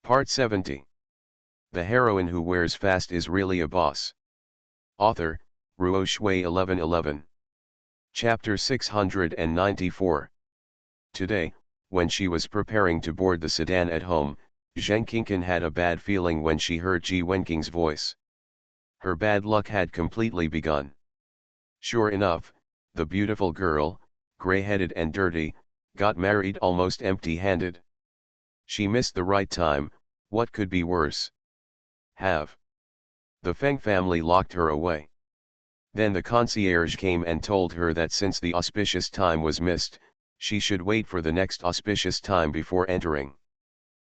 Part 70. The heroine who wears fast is really a boss. Author, Ruo Shui 1111. Chapter 694. Today, when she was preparing to board the sedan at home, Zheng Qingqin had a bad feeling when she heard Ji Wenqing's voice. Her bad luck had completely begun. Sure enough, the beautiful girl, gray-headed and dirty, got married almost empty-handed. She missed the right time. What could be worse? The Feng family locked her away. Then the concierge came and told her that since the auspicious time was missed, she should wait for the next auspicious time before entering.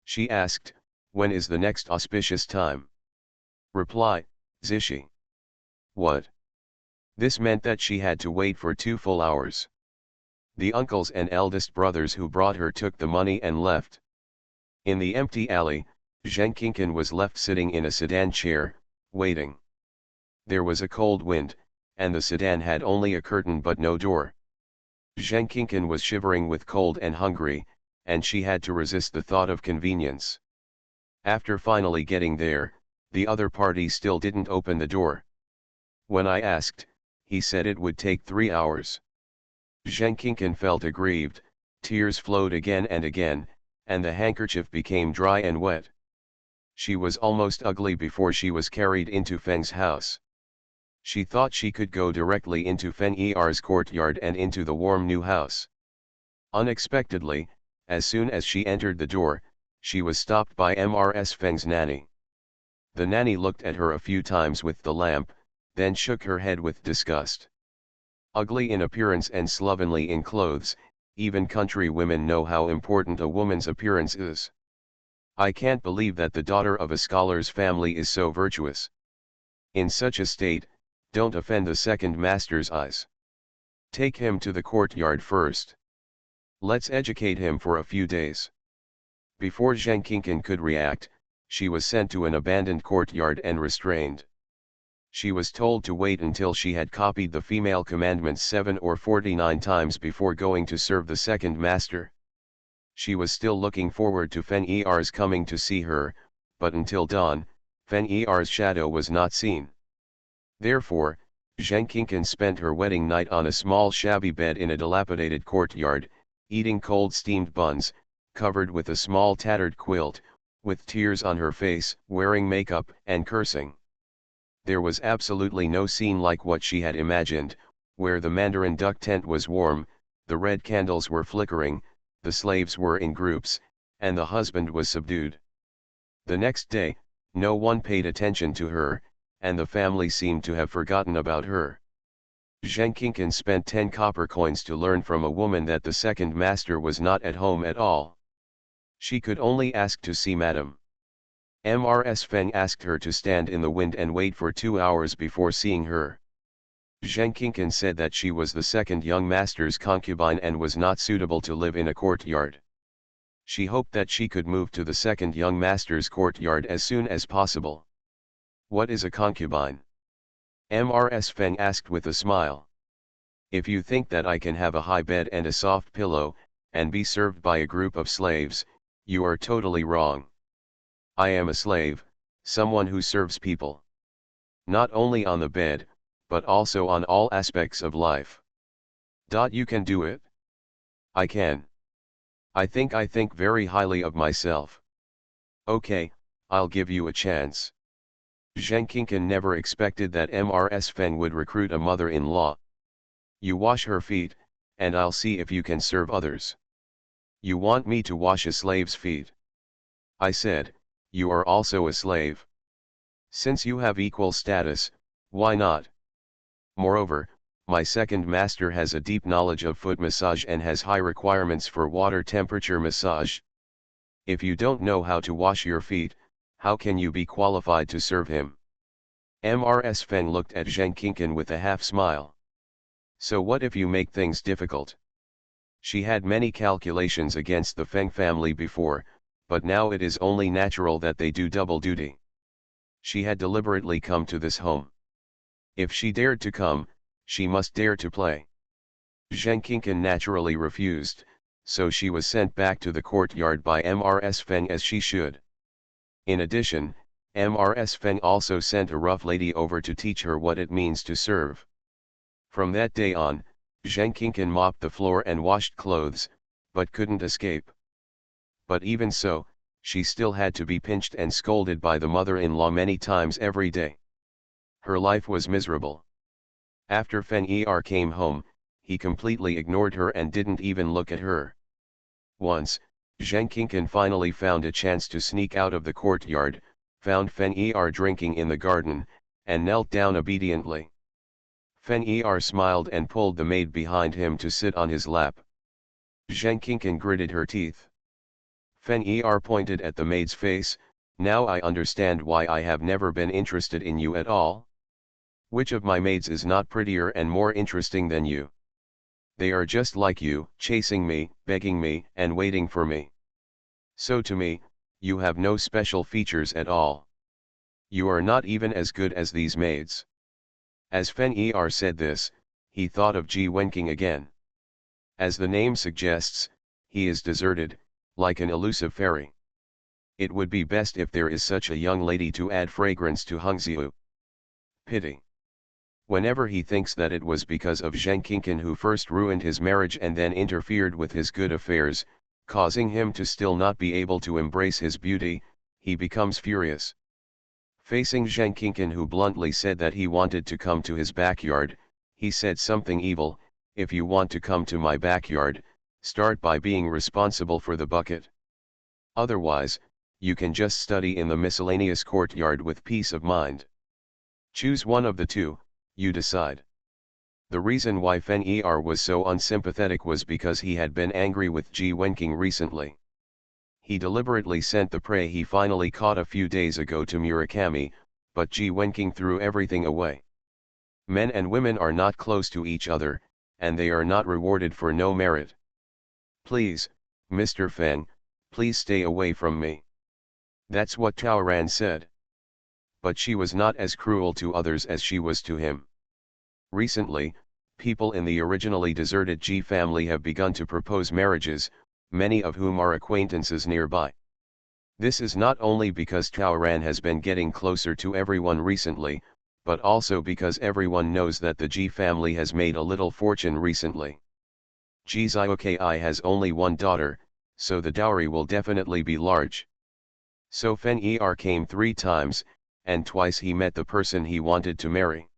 She asked, "When is the next auspicious time?" Reply, "Zishi." What? This meant that she had to wait for 2 full hours. The uncles and eldest brothers who brought her took the money and left. In the empty alley, Zheng Qingqin was left sitting in a sedan chair, waiting. There was a cold wind, and the sedan had only a curtain but no door. Zheng Qingqin was shivering with cold and hungry, and she had to resist the thought of convenience. After finally getting there, the other party still didn't open the door. When I asked, he said it would take 3 hours. Zheng Qingqin felt aggrieved, tears flowed again and again, and the handkerchief became dry and wet. She was almost ugly before she was carried into Feng's house. She thought she could go directly into Feng Er's courtyard and into the warm new house. Unexpectedly, as soon as she entered the door, she was stopped by Mrs. Feng's nanny. The nanny looked at her a few times with the lamp, then shook her head with disgust. Ugly in appearance and slovenly in clothes, even country women know how important a woman's appearance is. I can't believe that the daughter of a scholar's family is so virtuous. In such a state, don't offend the second master's eyes. Take him to the courtyard first. Let's educate him for a few days. Before Zheng Qingqin could react, she was sent to an abandoned courtyard and restrained. She was told to wait until she had copied the female commandments 7 or 49 times before going to serve the second master. She was still looking forward to Feng Er's coming to see her, but until dawn, Feng Er's shadow was not seen. Therefore, Zheng Qingqin spent her wedding night on a small shabby bed in a dilapidated courtyard, eating cold steamed buns, covered with a small tattered quilt, with tears on her face, wearing makeup and cursing. There was absolutely no scene like what she had imagined, where the Mandarin duck tent was warm, the red candles were flickering, the slaves were in groups, and the husband was subdued. The next day, no one paid attention to her, and the family seemed to have forgotten about her. Zheng Qingqin spent 10 copper coins to learn from a woman that the second master was not at home at all. She could only ask to see Madame. Mrs. Feng asked her to stand in the wind and wait for 2 hours before seeing her. Zheng Qingqin said that she was the second young master's concubine and was not suitable to live in a courtyard. She hoped that she could move to the second young master's courtyard as soon as possible. What is a concubine? Mrs. Feng asked with a smile. If you think that I can have a high bed and a soft pillow, and be served by a group of slaves, you are totally wrong. I am a slave, someone who serves people. Not only on the bed, but also on all aspects of life. You can do it? I can. I think very highly of myself. Okay, I'll give you a chance. Zheng Qingqin never expected that Mrs. Feng would recruit a mother-in-law. You wash her feet, and I'll see if you can serve others. You want me to wash a slave's feet? I said, you are also a slave. Since you have equal status, why not? Moreover, my second master has a deep knowledge of foot massage and has high requirements for water temperature massage. If you don't know how to wash your feet, how can you be qualified to serve him? Mrs. Feng looked at Zheng Qingqin with a half smile. So what if you make things difficult? She had many calculations against the Feng family before, but now it is only natural that they do double duty. She had deliberately come to this home. If she dared to come, she must dare to play. Zheng Qingqin naturally refused, so she was sent back to the courtyard by Mrs. Feng as she should. In addition, Mrs. Feng also sent a rough lady over to teach her what it means to serve. From that day on, Zheng Qingqin mopped the floor and washed clothes, but couldn't escape. But even so, she still had to be pinched and scolded by the mother-in-law many times every day. Her life was miserable. After Fen came home, he completely ignored her and didn't even look at her. Once, Zheng Qingqin finally found a chance to sneak out of the courtyard, found Fen drinking in the garden, and knelt down obediently. Fen smiled and pulled the maid behind him to sit on his lap. Zheng Qingqin gritted her teeth. Fen pointed at the maid's face. Now I understand why I have never been interested in you at all. Which of my maids is not prettier and more interesting than you? They are just like you, chasing me, begging me, and waiting for me. So to me, you have no special features at all. You are not even as good as these maids. As Fen said this, he thought of Ji Wenqing again. As the name suggests, he is deserted, like an elusive fairy. It would be best if there is such a young lady to add fragrance to Hengxiu. Pity. Whenever he thinks that it was because of Zheng Qingqin who first ruined his marriage and then interfered with his good affairs, causing him to still not be able to embrace his beauty, he becomes furious. Facing Zheng Qingqin, who bluntly said that he wanted to come to his backyard, he said something evil: "If you want to come to my backyard, start by being responsible for the bucket. Otherwise, you can just study in the miscellaneous courtyard with peace of mind. Choose one of the two, you decide." The reason why Fen was so unsympathetic was because he had been angry with Ji Wenqing recently. He deliberately sent the prey he finally caught a few days ago to Murakami, but Ji Wenqing threw everything away. Men and women are not close to each other, and they are not rewarded for no merit. "Please, Mr. Feng, please stay away from me." That's what Taoran said. But she was not as cruel to others as she was to him. Recently, people in the originally deserted Ji family have begun to propose marriages, many of whom are acquaintances nearby. This is not only because Taoran has been getting closer to everyone recently, but also because everyone knows that the Ji family has made a little fortune recently. Ji Zioki has only one daughter, so the dowry will definitely be large. So Fen came 3 times, and twice he met the person he wanted to marry.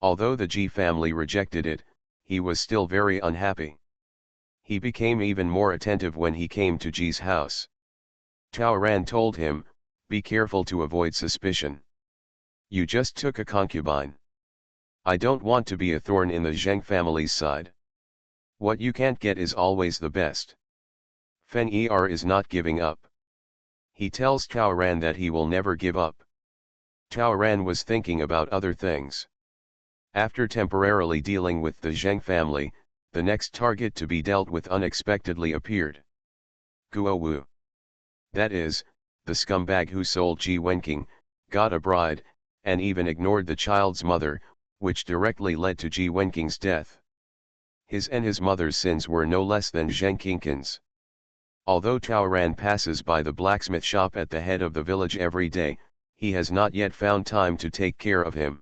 Although the Ji family rejected it, he was still very unhappy. He became even more attentive when he came to Ji's house. Taoran told him, "Be careful to avoid suspicion. You just took a concubine. I don't want to be a thorn in the Zheng family's side. What you can't get is always the best." Fen is not giving up. He tells Taoran that he will never give up. Taoran was thinking about other things. After temporarily dealing with the Zheng family, the next target to be dealt with unexpectedly appeared. Guo Wu. That is, the scumbag who sold Ji Wenqing, got a bride, and even ignored the child's mother, which directly led to Ji Wenqing's death. His and his mother's sins were no less than Zheng Qingqin's. Although Taoran passes by the blacksmith shop at the head of the village every day, he has not yet found time to take care of him.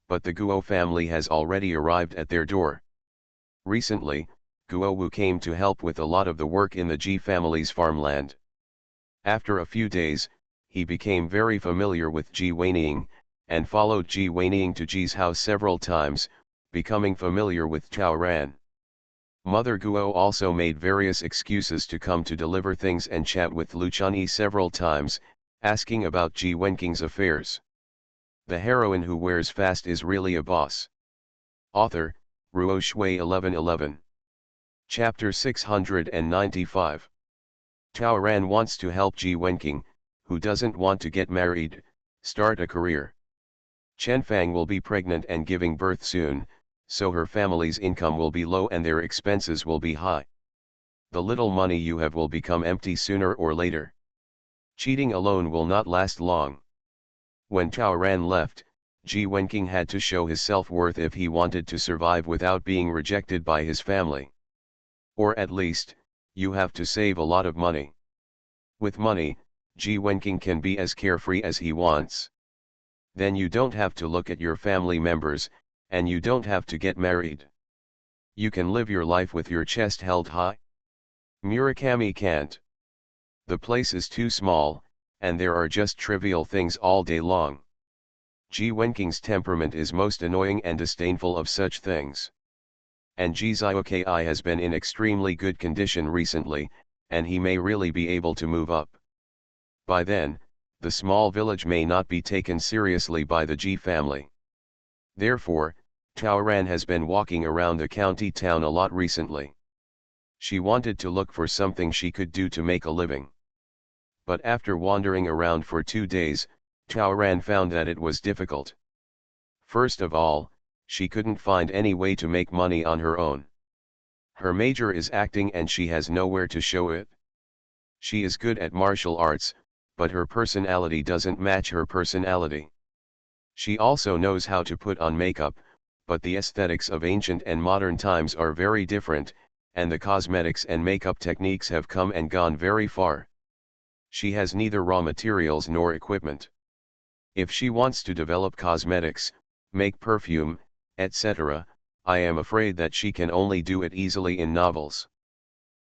But the Guo family has already arrived at their door. Recently, Guo Wu came to help with a lot of the work in the Ji family's farmland. After a few days, he became very familiar with Ji Weining, and followed Ji Weining to Ji's house several times, becoming familiar with Taoran. Mother Guo also made various excuses to come to deliver things and chat with Lu Chunyi several times, asking about Ji Wenqing's affairs. The heroine who wears fast is really a boss. Author, Ruo Shui 1111. Chapter 695. Taoran wants to help Ji Wenqing, who doesn't want to get married, start a career. Chen Fang will be pregnant and giving birth soon, so her family's income will be low and their expenses will be high. The little money you have will become empty sooner or later. Cheating alone will not last long. When Taoran left, Ji Wenqing had to show his self-worth if he wanted to survive without being rejected by his family. Or at least, you have to save a lot of money. With money, Ji Wenking can be as carefree as he wants. Then you don't have to look at your family members, and you don't have to get married. You can live your life with your chest held high. Murakami can't. The place is too small, and there are just trivial things all day long. Ji Wenking's temperament is most annoying and disdainful of such things. And Ji Zioki has been in extremely good condition recently, and he may really be able to move up. By then, the small village may not be taken seriously by the Ji family. Therefore, Taoran has been walking around the county town a lot recently. She wanted to look for something she could do to make a living. But after wandering around for 2 days, Taoran found that it was difficult. First of all, she couldn't find any way to make money on her own. Her major is acting and she has nowhere to show it. She is good at martial arts, but her personality doesn't match her personality. She also knows how to put on makeup, but the aesthetics of ancient and modern times are very different, and the cosmetics and makeup techniques have come and gone very far. She has neither raw materials nor equipment. If she wants to develop cosmetics, make perfume, etc., I am afraid that she can only do it easily in novels.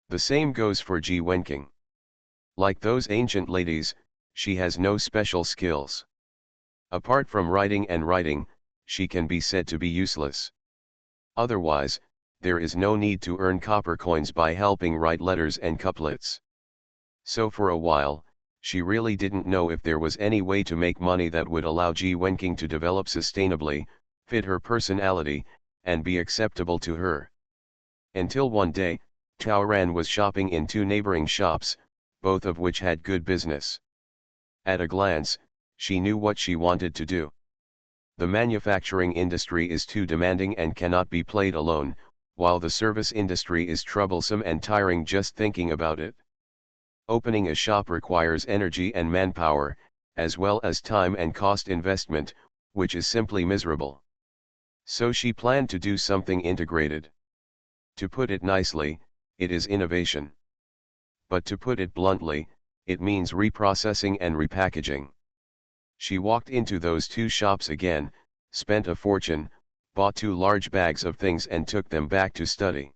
The same goes for Ji Wenking. Like those ancient ladies, she has no special skills. Apart from writing and writing, she can be said to be useless. Otherwise, there is no need to earn copper coins by helping write letters and couplets. So for a while, she really didn't know if there was any way to make money that would allow Ji Wenking to develop sustainably, fit her personality, and be acceptable to her. Until one day, Taoran was shopping in 2 neighboring shops, both of which had good business. At a glance, she knew what she wanted to do. The manufacturing industry is too demanding and cannot be played alone, while the service industry is troublesome and tiring just thinking about it. Opening a shop requires energy and manpower, as well as time and cost investment, which is simply miserable. So she planned to do something integrated. To put it nicely, it is innovation. But to put it bluntly, it means reprocessing and repackaging. She walked into those 2 shops again, spent a fortune, bought 2 large bags of things and took them back to study.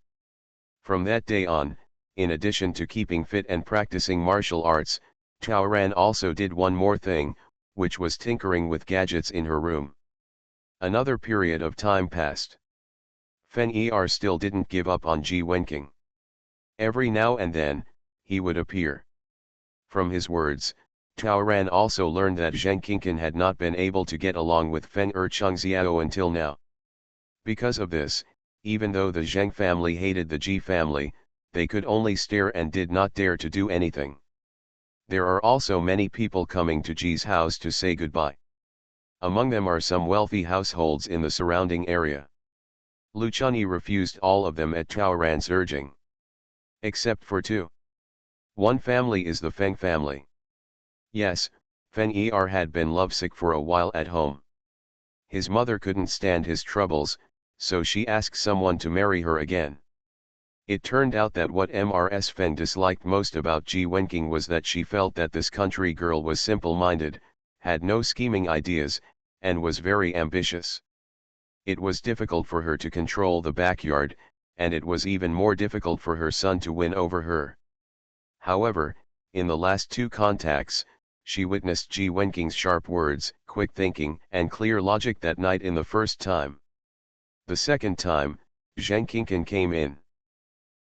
From that day on, in addition to keeping fit and practicing martial arts, Taoran also did one more thing, which was tinkering with gadgets in her room. Another period of time passed. Fen still didn't give up on Ji Wenking. Every now and then, he would appear. From his words, Taoran also learned that Zheng Qingqin had not been able to get along with Feng Chengxiao until now. Because of this, even though the Zheng family hated the Ji family, they could only stare and did not dare to do anything. There are also many people coming to Ji's house to say goodbye. Among them are some wealthy households in the surrounding area. Luchani refused all of them at Taoran's urging. Except for 2. One family is the Feng family. Yes, Feng had been lovesick for a while at home. His mother couldn't stand his troubles, so she asked someone to marry her again. It turned out that what Ms. Feng disliked most about Ji Wenking was that she felt that this country girl was simple-minded, had no scheming ideas, and was very ambitious. It was difficult for her to control the backyard, and it was even more difficult for her son to win over her. However, in the last 2 contacts, she witnessed Ji Wenking's sharp words, quick thinking, and clear logic that night in the first time. The second time, Zheng Qingqin came in.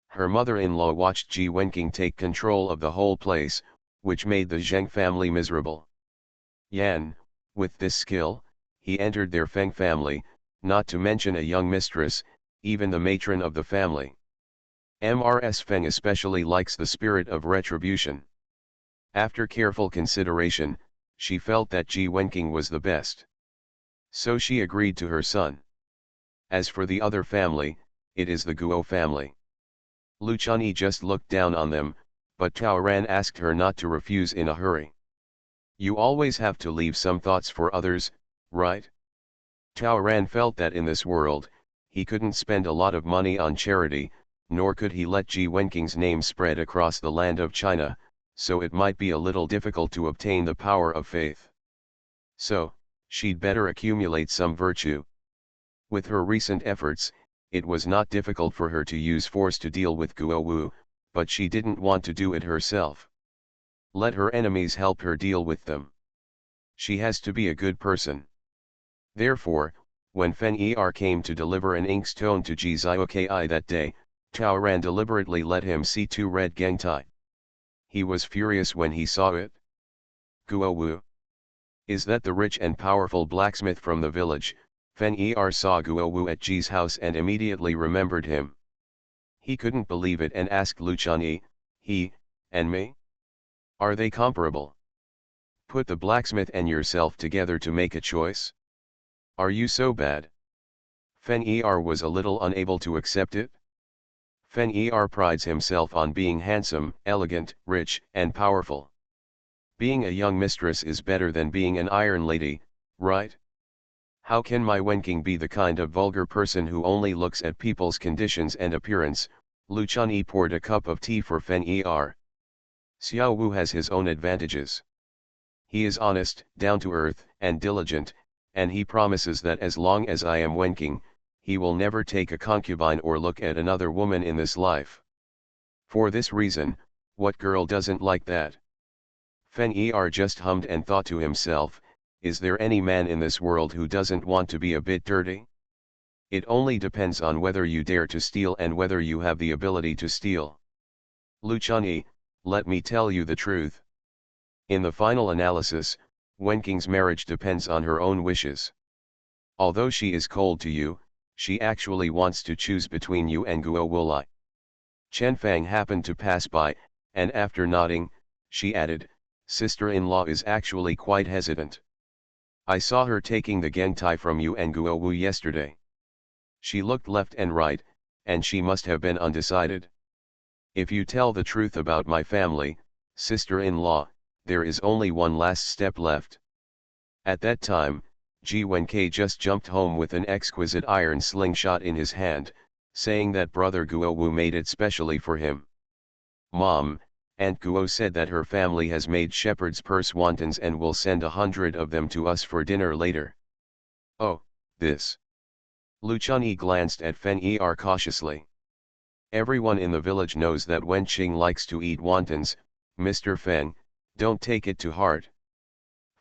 Her mother-in-law watched Ji Wenking take control of the whole place, which made the Zheng family miserable. Yan, with this skill, he entered their Feng family, not to mention a young mistress, even the matron of the family. Ms. Feng especially likes the spirit of retribution. After careful consideration, she felt that Ji Wenking was the best. So she agreed to her son. As for the other family, it is the Guo family. Luchani just looked down on them, but Taoran asked her not to refuse in a hurry. You always have to leave some thoughts for others, right? Taoran felt that in this world, he couldn't spend a lot of money on charity, nor could he let Ji Wenking's name spread across the land of China, so it might be a little difficult to obtain the power of faith. So, she'd better accumulate some virtue. With her recent efforts, it was not difficult for her to use force to deal with Guo Wu, but she didn't want to do it herself. Let her enemies help her deal with them. She has to be a good person. Therefore, when Fen-Er came to deliver an inkstone to Ji Zioki that day, Tao Ran deliberately let him see 2 red gangtai. He was furious when he saw it. Guo Wu. Is that the rich and powerful blacksmith from the village? Fen-Er saw Guo Wu at Ji's house and immediately remembered him. He couldn't believe it and asked Lu Chunyi, he, and me? Are they comparable? Put the blacksmith and yourself together to make a choice? Are you so bad? Fen-Er was a little unable to accept it. Fen-Er prides himself on being handsome, elegant, rich, and powerful. Being a young mistress is better than being an iron lady, right? How can my Wenking be the kind of vulgar person who only looks at people's conditions and appearance? Lu Chunyi poured a cup of tea for Fen-Er. Xiao Wu has his own advantages. He is honest, down-to-earth, and diligent, and he promises that as long as I am Wenking, he will never take a concubine or look at another woman in this life. For this reason, what girl doesn't like that? Fen-Er just hummed and thought to himself, is there any man in this world who doesn't want to be a bit dirty? It only depends on whether you dare to steal and whether you have the ability to steal. Lu Chunyi, let me tell you the truth. In the final analysis, Wenking's marriage depends on her own wishes. Although she is cold to you, she actually wants to choose between you and Guo Wulai. Chen Fang happened to pass by, and after nodding, she added, sister-in-law is actually quite hesitant. I saw her taking the gangtai from you and Guo Wu yesterday. She looked left and right, and she must have been undecided. If you tell the truth about my family, sister-in-law, there is only one last step left. At that time, Ji Wenkei just jumped home with an exquisite iron slingshot in his hand, saying that brother Guo Wu made it specially for him. Mom, Aunt Guo said that her family has made shepherd's purse wontons and will send 100 of them to us for dinner later. Oh, this. Lu Chunyi glanced at Fen-Er cautiously. Everyone in the village knows that Wen Qing likes to eat wontons, Mr. Feng, don't take it to heart.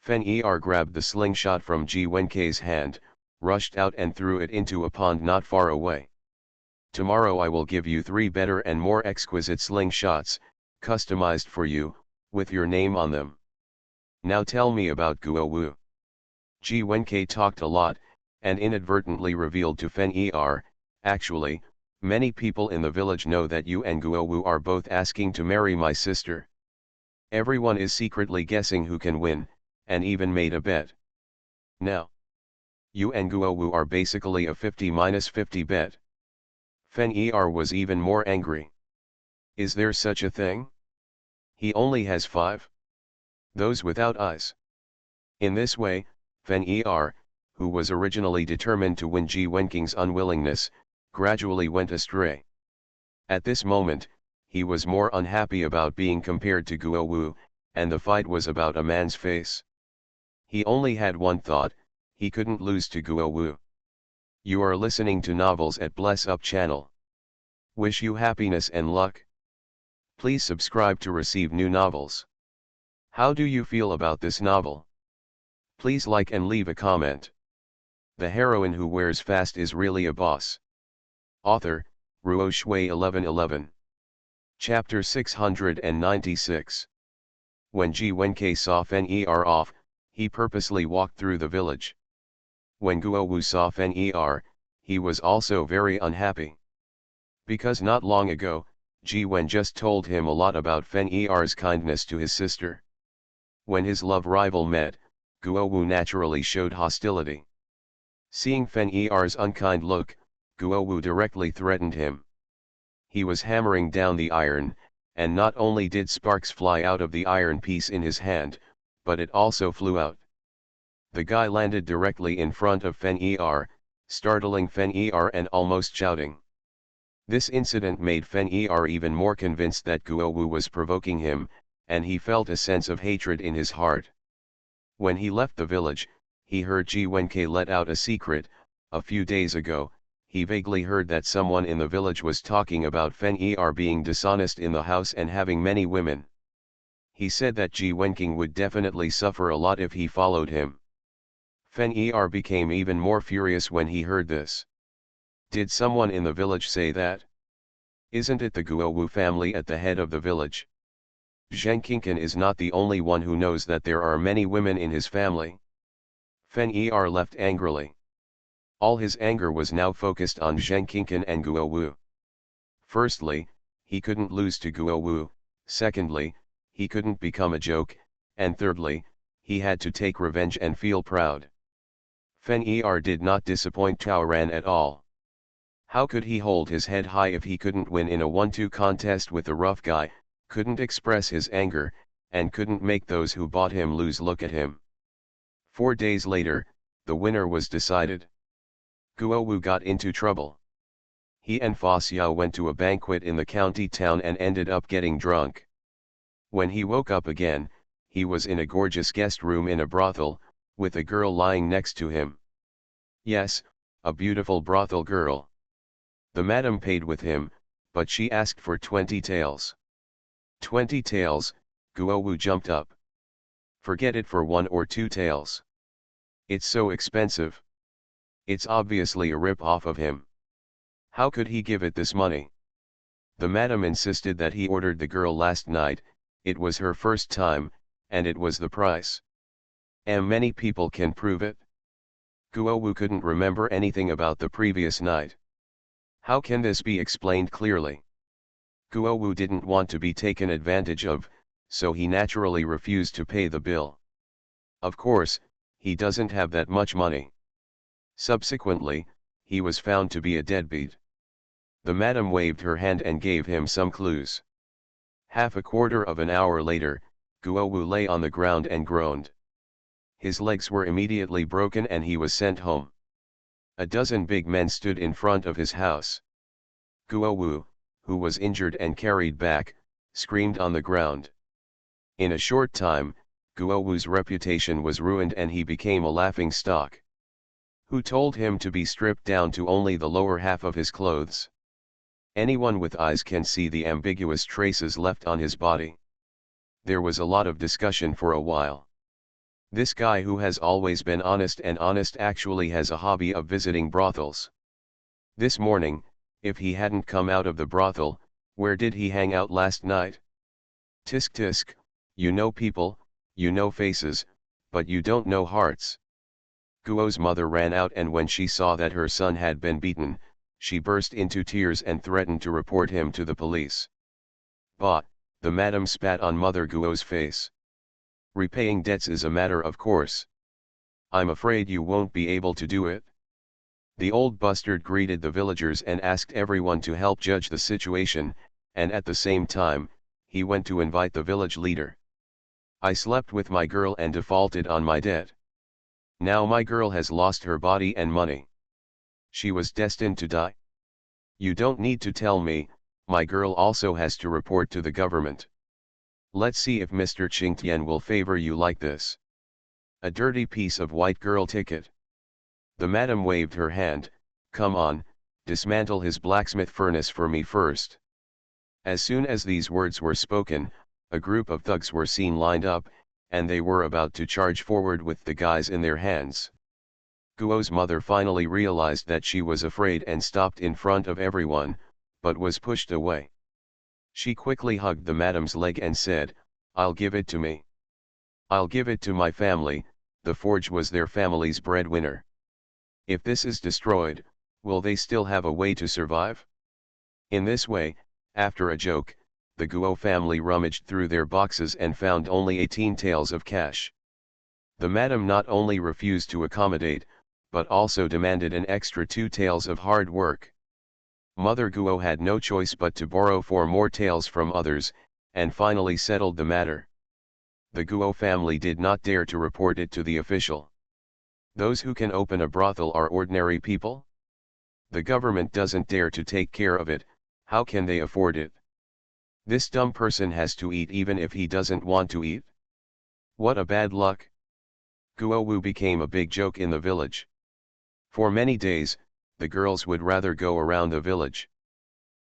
Fen-Er grabbed the slingshot from Ji Wenkei's hand, rushed out and threw it into a pond not far away. Tomorrow I will give you 3 better and more exquisite slingshots, customized for you, with your name on them. Now tell me about Guo Wu. Ji Wenkei talked a lot, and inadvertently revealed to Fen-Er, actually, many people in the village know that you and Guo Wu are both asking to marry my sister. Everyone is secretly guessing who can win, and even made a bet. Now, you and Guo Wu are basically a 50-50 bet. Fen-Er was even more angry. Is there such a thing? He only has 5. Those without eyes. In this way, Fen-Er, who was originally determined to win Ji Wenking's unwillingness, gradually went astray. At this moment, he was more unhappy about being compared to Guo Wu, and the fight was about a man's face. He only had one thought, he couldn't lose to Guo Wu. You are listening to Novels at Bless Up channel. Wish you happiness and luck. Please subscribe to receive new novels. How do you feel about this novel? Please like and leave a comment. The heroine who wears fast is really a boss. Author, Ruo Shui 1111. Chapter 696. When Ji Wenkei saw Fen-Er off, he purposely walked through the village. When Guo Wu saw Fen-Er, he was also very unhappy. Because not long ago, Ji Wen just told him a lot about Fen-Er's kindness to his sister. When his love rival met, Guo Wu naturally showed hostility. Seeing Fen-Er's unkind look, Guo Wu directly threatened him. He was hammering down the iron, and not only did sparks fly out of the iron piece in his hand, but it also flew out. The guy landed directly in front of Fen-Er, startling Fen-Er and almost shouting. This incident made Fen-Er even more convinced that Guo Wu was provoking him, and he felt a sense of hatred in his heart. When he left the village, he heard Ji Wenke let out a secret. A few days ago, he vaguely heard that someone in the village was talking about Fen being dishonest in the house and having many women. He said that Ji Wenking would definitely suffer a lot if he followed him. Fen became even more furious when he heard this. Did someone in the village say that? Isn't it the Guowu family at the head of the village? Zheng Qingqin is not the only one who knows that there are many women in his family. Fen left angrily. All his anger was now focused on Zheng Qingqin and Guowu. Firstly, he couldn't lose to Guowu, secondly, he couldn't become a joke, and thirdly, he had to take revenge and feel proud. Fen did not disappoint Tao Ran at all. How could he hold his head high if he couldn't win in a 1-2 contest with the rough guy, couldn't express his anger, and couldn't make those who bought him lose look at him? 4 days later, the winner was decided. Guowu got into trouble. He and Fa Xiao went to a banquet in the county town and ended up getting drunk. When he woke up again, he was in a gorgeous guest room in a brothel, with a girl lying next to him. Yes, a beautiful brothel girl. The madam paid with him, but she asked for 20 taels. 20 taels, Guowu jumped up. Forget it for 1 or 2 taels. It's so expensive. It's obviously a rip-off of him. How could he give it this money? The madam insisted that he ordered the girl last night, it was her first time, and it was the price. Many people can prove it. Guowu couldn't remember anything about the previous night. How can this be explained clearly? Guowu didn't want to be taken advantage of, so he naturally refused to pay the bill. Of course, he doesn't have that much money. Subsequently, he was found to be a deadbeat. The madam waved her hand and gave him some clues. Half a quarter of an hour later, Guowu lay on the ground and groaned. His legs were immediately broken and he was sent home. A dozen big men stood in front of his house. Guowu, who was injured and carried back, screamed on the ground. In a short time, Guowu's reputation was ruined and he became a laughingstock. Who told him to be stripped down to only the lower half of his clothes? Anyone with eyes can see the ambiguous traces left on his body. There was a lot of discussion for a while. This guy who has always been honest and honest actually has a hobby of visiting brothels. This morning, if he hadn't come out of the brothel, where did he hang out last night? Tisk tisk, you know people, you know faces, but you don't know hearts. Guo's mother ran out and when she saw that her son had been beaten, she burst into tears and threatened to report him to the police. Bah, the madam spat on Mother Guo's face. Repaying debts is a matter of course. I'm afraid you won't be able to do it. The old bastard greeted the villagers and asked everyone to help judge the situation, and at the same time, he went to invite the village leader. I slept with my girl and defaulted on my debt. Now my girl has lost her body and money. She was destined to die. You don't need to tell me, my girl also has to report to the government. Let's see if Mr. Qingtian will favor you like this. A dirty piece of white girl ticket. The madam waved her hand, come on, dismantle his blacksmith furnace for me first. As soon as these words were spoken, a group of thugs were seen lined up, and they were about to charge forward with the guys in their hands. Guo's mother finally realized that she was afraid and stopped in front of everyone, but was pushed away. She quickly hugged the madam's leg and said, I'll give it to me. I'll give it to my family, the forge was their family's breadwinner. If this is destroyed, will they still have a way to survive? In this way, after a joke, the Guo family rummaged through their boxes and found only 18 taels of cash. The madam not only refused to accommodate, but also demanded an extra 2 taels of hard work. Mother Guo had no choice but to borrow 4 more taels from others, and finally settled the matter. The Guo family did not dare to report it to the official. Those who can open a brothel are ordinary people? The government doesn't dare to take care of it, how can they afford it? This dumb person has to eat even if he doesn't want to eat? What a bad luck. Guowu became a big joke in the village. For many days, the girls would rather go around the village.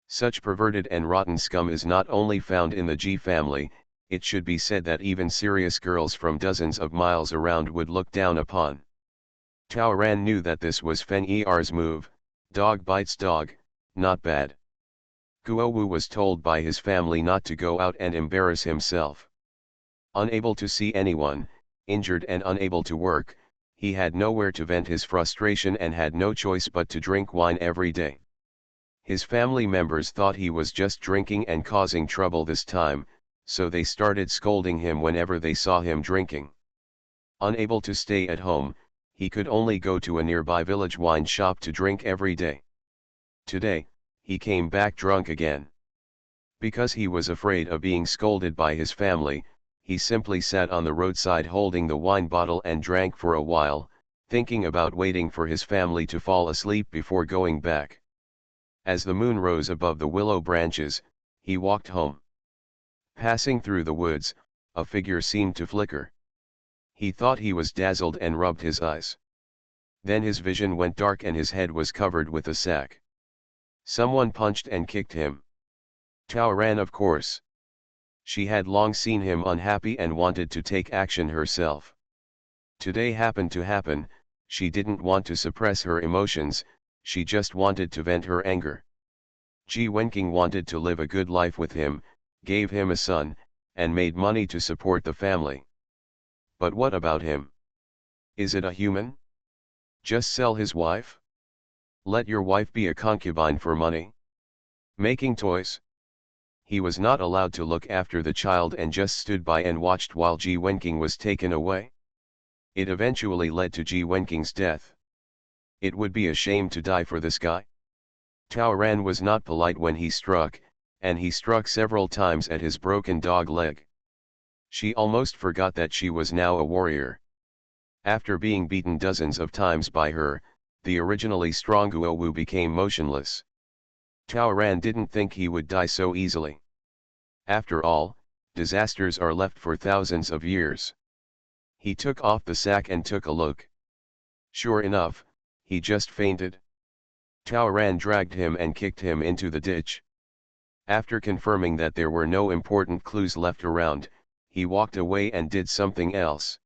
Such perverted and rotten scum is not only found in the G family, it should be said that even serious girls from dozens of miles around would look down upon. Tao Ran knew that this was Fen Er's move, dog bites dog, not bad. Guowu was told by his family not to go out and embarrass himself. Unable to see anyone, injured and unable to work, he had nowhere to vent his frustration and had no choice but to drink wine every day. His family members thought he was just drinking and causing trouble this time, so they started scolding him whenever they saw him drinking. Unable to stay at home, he could only go to a nearby village wine shop to drink every day. Today, he came back drunk again. Because he was afraid of being scolded by his family, he simply sat on the roadside holding the wine bottle and drank for a while, thinking about waiting for his family to fall asleep before going back. As the moon rose above the willow branches, he walked home. Passing through the woods, a figure seemed to flicker. He thought he was dazzled and rubbed his eyes. Then his vision went dark and his head was covered with a sack. Someone punched and kicked him. Tao ran, of course. She had long seen him unhappy and wanted to take action herself. Today happened to happen. She didn't want to suppress her emotions, she just wanted to vent her anger. Ji Wenqing wanted to live a good life with him, gave him a son, and made money to support the family. But what about him? Is it a human? Just sell his wife? Let your wife be a concubine for money? Making toys? He was not allowed to look after the child and just stood by and watched while Ji Wenqing was taken away. It eventually led to Ji Wenqing's death. It would be a shame to die for this guy. Tao Ran was not polite when he struck, and he struck several times at his broken dog leg. She almost forgot that she was now a warrior. After being beaten dozens of times by her, the originally strong Guowu became motionless. Tao Ran didn't think he would die so easily. After all, disasters are left for thousands of years. He took off the sack and took a look. Sure enough, he just fainted. Tao Ran dragged him and kicked him into the ditch. After confirming that there were no important clues left around, he walked away and did something else.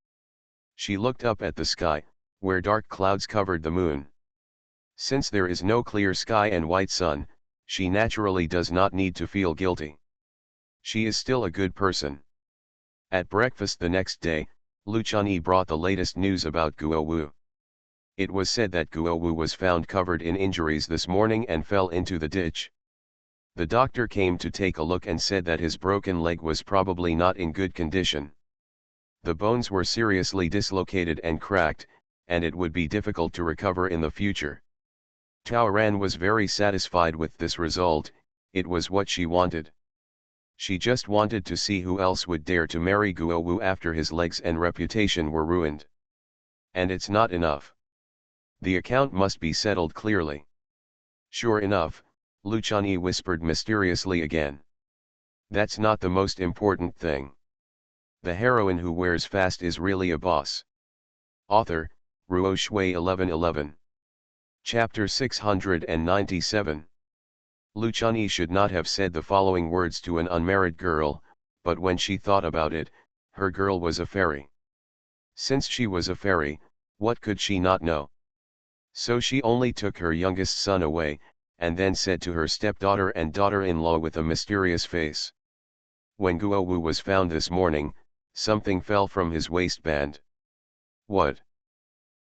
She looked up at the sky, where dark clouds covered the moon. Since there is no clear sky and white sun, she naturally does not need to feel guilty. She is still a good person. At breakfast the next day, Lu Chunyi brought the latest news about Guowu. It was said that Guowu was found covered in injuries this morning and fell into the ditch. The doctor came to take a look and said that his broken leg was probably not in good condition. The bones were seriously dislocated and cracked, and it would be difficult to recover in the future. Tao Ran was very satisfied with this result, it was what she wanted. She just wanted to see who else would dare to marry Guowu after his legs and reputation were ruined. And it's not enough. The account must be settled clearly. Sure enough, Lu Chunyi whispered mysteriously again. That's not the most important thing. The heroine who wears fast is really a boss. Author, Ruo Shui 1111. Chapter 697. Lu Chunyi should not have said the following words to an unmarried girl, but when she thought about it, her girl was a fairy. Since she was a fairy, what could she not know? So she only took her youngest son away, and then said to her stepdaughter and daughter-in-law with a mysterious face. When Guowu was found this morning, something fell from his waistband. What?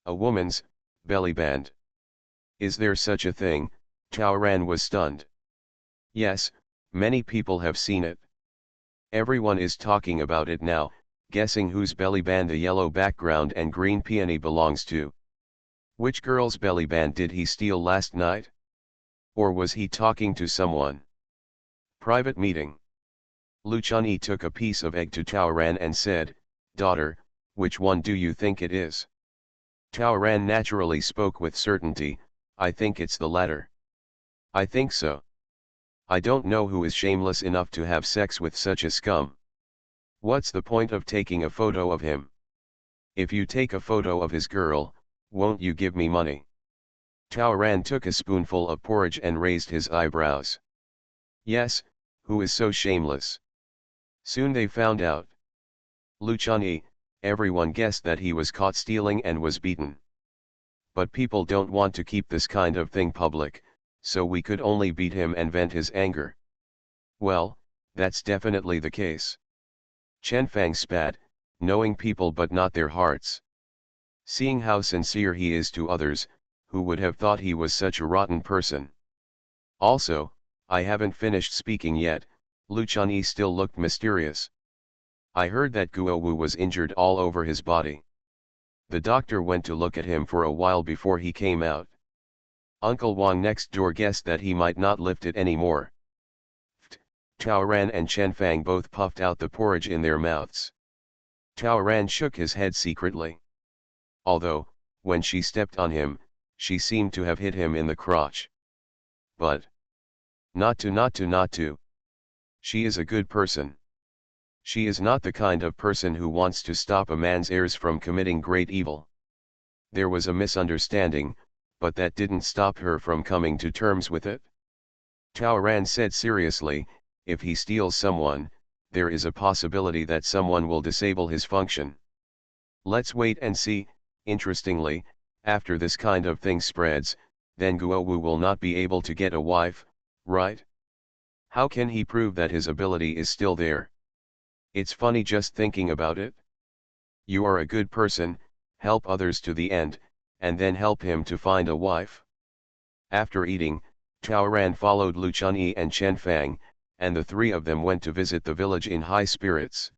A woman's belly band. Is there such a thing? Tao Ran was stunned. Yes, many people have seen it. Everyone is talking about it now, guessing whose belly band the yellow background and green peony belongs to. Which girl's belly band did he steal last night? Or was he talking to someone? Private meeting. Lu Chunyi took a piece of egg to Tao Ran and said, "Daughter, which one do you think it is?" Tao Ran naturally spoke with certainty, "I think it's the latter." "I think so." I don't know who is shameless enough to have sex with such a scum. What's the point of taking a photo of him? If you take a photo of his girl, won't you give me money? Taoran took a spoonful of porridge and raised his eyebrows. Yes, who is so shameless? Soon they found out. Luchani, everyone guessed that he was caught stealing and was beaten. But people don't want to keep this kind of thing public, so we could only beat him and vent his anger. Well, that's definitely the case. Chen Fang spat, knowing people but not their hearts. Seeing how sincere he is to others, who would have thought he was such a rotten person? Also, I haven't finished speaking yet, Luchani still looked mysterious. I heard that Guo Wu was injured all over his body. The doctor went to look at him for a while before he came out. Uncle Wang next door guessed that he might not lift it anymore. Taoran and Chen Fang both puffed out the porridge in their mouths. Taoran shook his head secretly. Although, when she stepped on him, she seemed to have hit him in the crotch. But not to. She is a good person. She is not the kind of person who wants to stop a man's heirs from committing great evil. There was a misunderstanding, but that didn't stop her from coming to terms with it. Taoran said seriously, if he steals someone, there is a possibility that someone will disable his function. Let's wait and see. Interestingly, after this kind of thing spreads, then Guo Wu will not be able to get a wife, right? How can he prove that his ability is still there? It's funny just thinking about it. You are a good person, help others to the end, and then help him to find a wife. After eating, Taoran followed Luchani and Chen Fang, and the three of them went to visit the village in high spirits.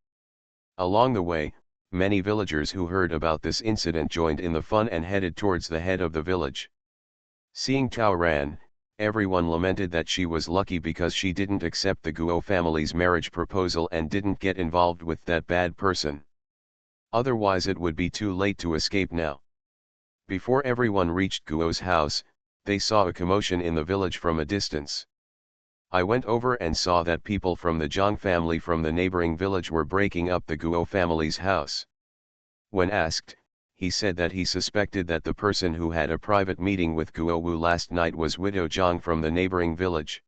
Along the way, many villagers who heard about this incident joined in the fun and headed towards the head of the village. Seeing Taoran, everyone lamented that she was lucky because she didn't accept the Guo family's marriage proposal and didn't get involved with that bad person. Otherwise it would be too late to escape now. Before everyone reached Guo's house, they saw a commotion in the village from a distance. I went over and saw that people from the Zhang family from the neighboring village were breaking up the Guo family's house. When asked, he said that he suspected that the person who had a private meeting with Guo Wu last night was Widow Zhang from the neighboring village.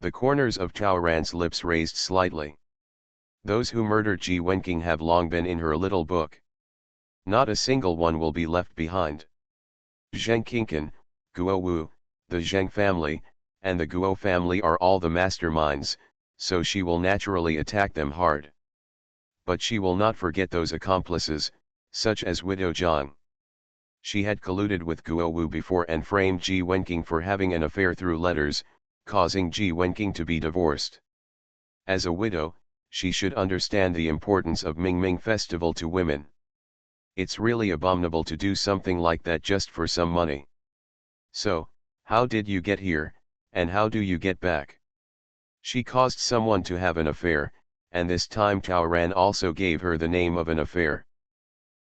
The corners of Taoran's lips raised slightly. Those who murdered Ji Wenqing have long been in her little book. Not a single one will be left behind. Zheng Qingqin, Guo Wu, the Zheng family, and the Guo family are all the masterminds, so she will naturally attack them hard. But she will not forget those accomplices, such as Widow Zhang. She had colluded with Guo Wu before and framed Ji Wenqing for having an affair through letters, causing Ji Wenqing to be divorced. As a widow, she should understand the importance of Mingming festival to women. It's really abominable to do something like that just for some money. So, how did you get here, and how do you get back? She caused someone to have an affair, and this time Taoran also gave her the name of an affair.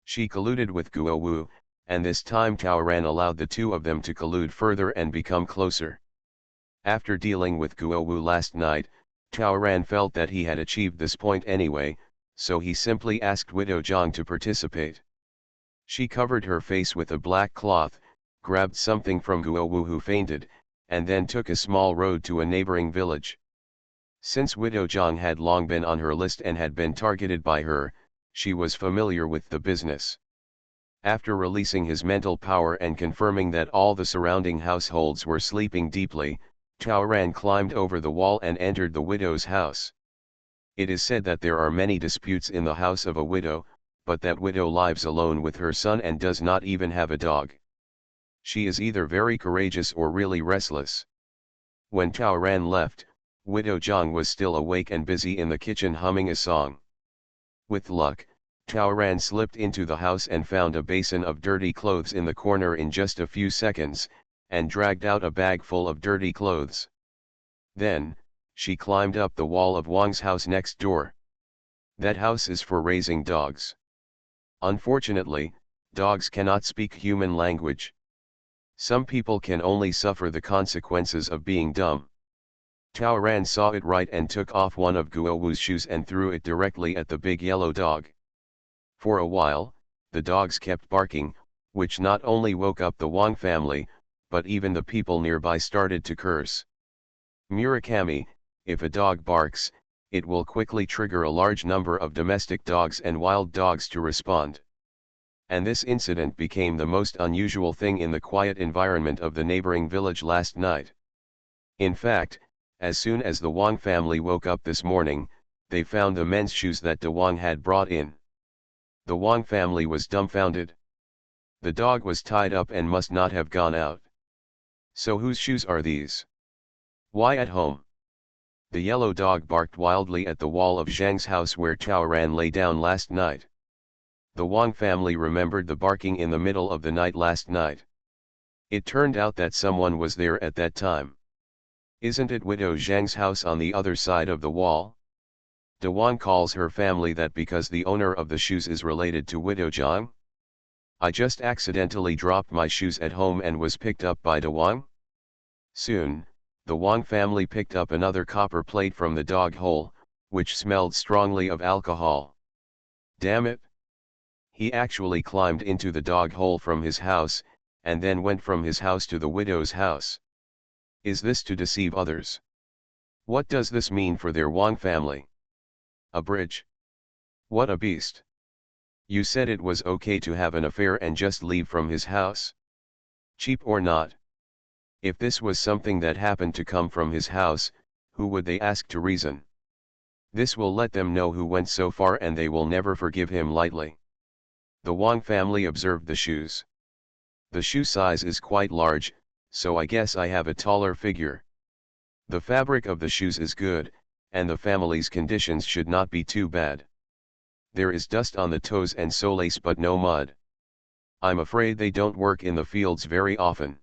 She colluded with Guo Wu, and this time Taoran allowed the two of them to collude further and become closer. After dealing with Guo Wu last night, Taoran felt that he had achieved this point anyway, so he simply asked Widow Zhang to participate. She covered her face with a black cloth, grabbed something from Guo Wu who fainted, and then took a small road to a neighboring village. Since Widow Zhang had long been on her list and had been targeted by her, she was familiar with the business. After releasing his mental power and confirming that all the surrounding households were sleeping deeply, Taoran climbed over the wall and entered the widow's house. It is said that there are many disputes in the house of a widow, but that widow lives alone with her son and does not even have a dog. She is either very courageous or really restless. When Taoran left, Widow Zhang was still awake and busy in the kitchen humming a song. With luck, Taoran slipped into the house and found a basin of dirty clothes in the corner in just a few seconds, and dragged out a bag full of dirty clothes. Then, she climbed up the wall of Wang's house next door. That house is for raising dogs. Unfortunately, dogs cannot speak human language. Some people can only suffer the consequences of being dumb. Tao Ran saw it right and took off one of Guo Wu's shoes and threw it directly at the big yellow dog. For a while, the dogs kept barking, which not only woke up the Wang family, but even the people nearby started to curse. Murakami, if a dog barks, it will quickly trigger a large number of domestic dogs and wild dogs to respond. And this incident became the most unusual thing in the quiet environment of the neighboring village last night. In fact, as soon as the Wang family woke up this morning, they found the men's shoes that De Wang had brought in. The Wang family was dumbfounded. The dog was tied up and must not have gone out. So whose shoes are these? Why at home? The yellow dog barked wildly at the wall of Zhang's house where Tao Ran lay down last night. The Wang family remembered the barking in the middle of the night last night. It turned out that someone was there at that time. Isn't it Widow Zhang's house on the other side of the wall? De Wang calls her family that because the owner of the shoes is related to Widow Zhang? I just accidentally dropped my shoes at home and was picked up by De Wang? Soon, the Wang family picked up another copper plate from the dog hole, which smelled strongly of alcohol. Damn it! He actually climbed into the dog hole from his house, and then went from his house to the widow's house. Is this to deceive others? What does this mean for their Wang family? A bridge? What a beast! You said it was okay to have an affair and just leave from his house? Cheap or not? If this was something that happened to come from his house, who would they ask to reason? This will let them know who went so far and they will never forgive him lightly. The Wang family observed the shoes. The shoe size is quite large, so I guess I have a taller figure. The fabric of the shoes is good, and the family's conditions should not be too bad. There is dust on the toes and soles but no mud. I'm afraid they don't work in the fields very often.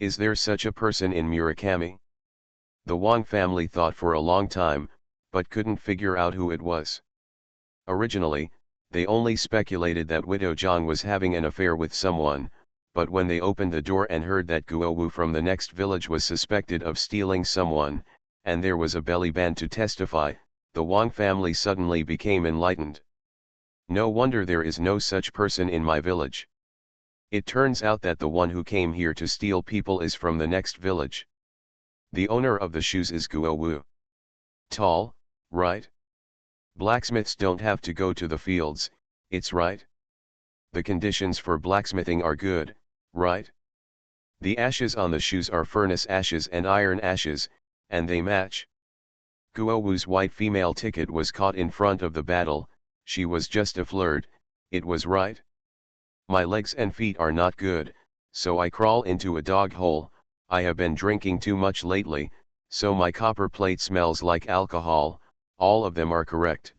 Is there such a person in Murakami? The Wang family thought for a long time, but couldn't figure out who it was. Originally, they only speculated that Widow Zhang was having an affair with someone, but when they opened the door and heard that Guo Wu from the next village was suspected of stealing someone, and there was a belly band to testify, the Wang family suddenly became enlightened. No wonder there is no such person in my village. It turns out that the one who came here to steal people is from the next village. The owner of the shoes is Guo Wu. Tall, right? Blacksmiths don't have to go to the fields, it's right. The conditions for blacksmithing are good, right? The ashes on the shoes are furnace ashes and iron ashes, and they match. Guo Wu's white female ticket was caught in front of the battle, she was just a flirt, it was right. My legs and feet are not good, so I crawl into a dog hole. I have been drinking too much lately, so my copper plate smells like alcohol. All of them are correct.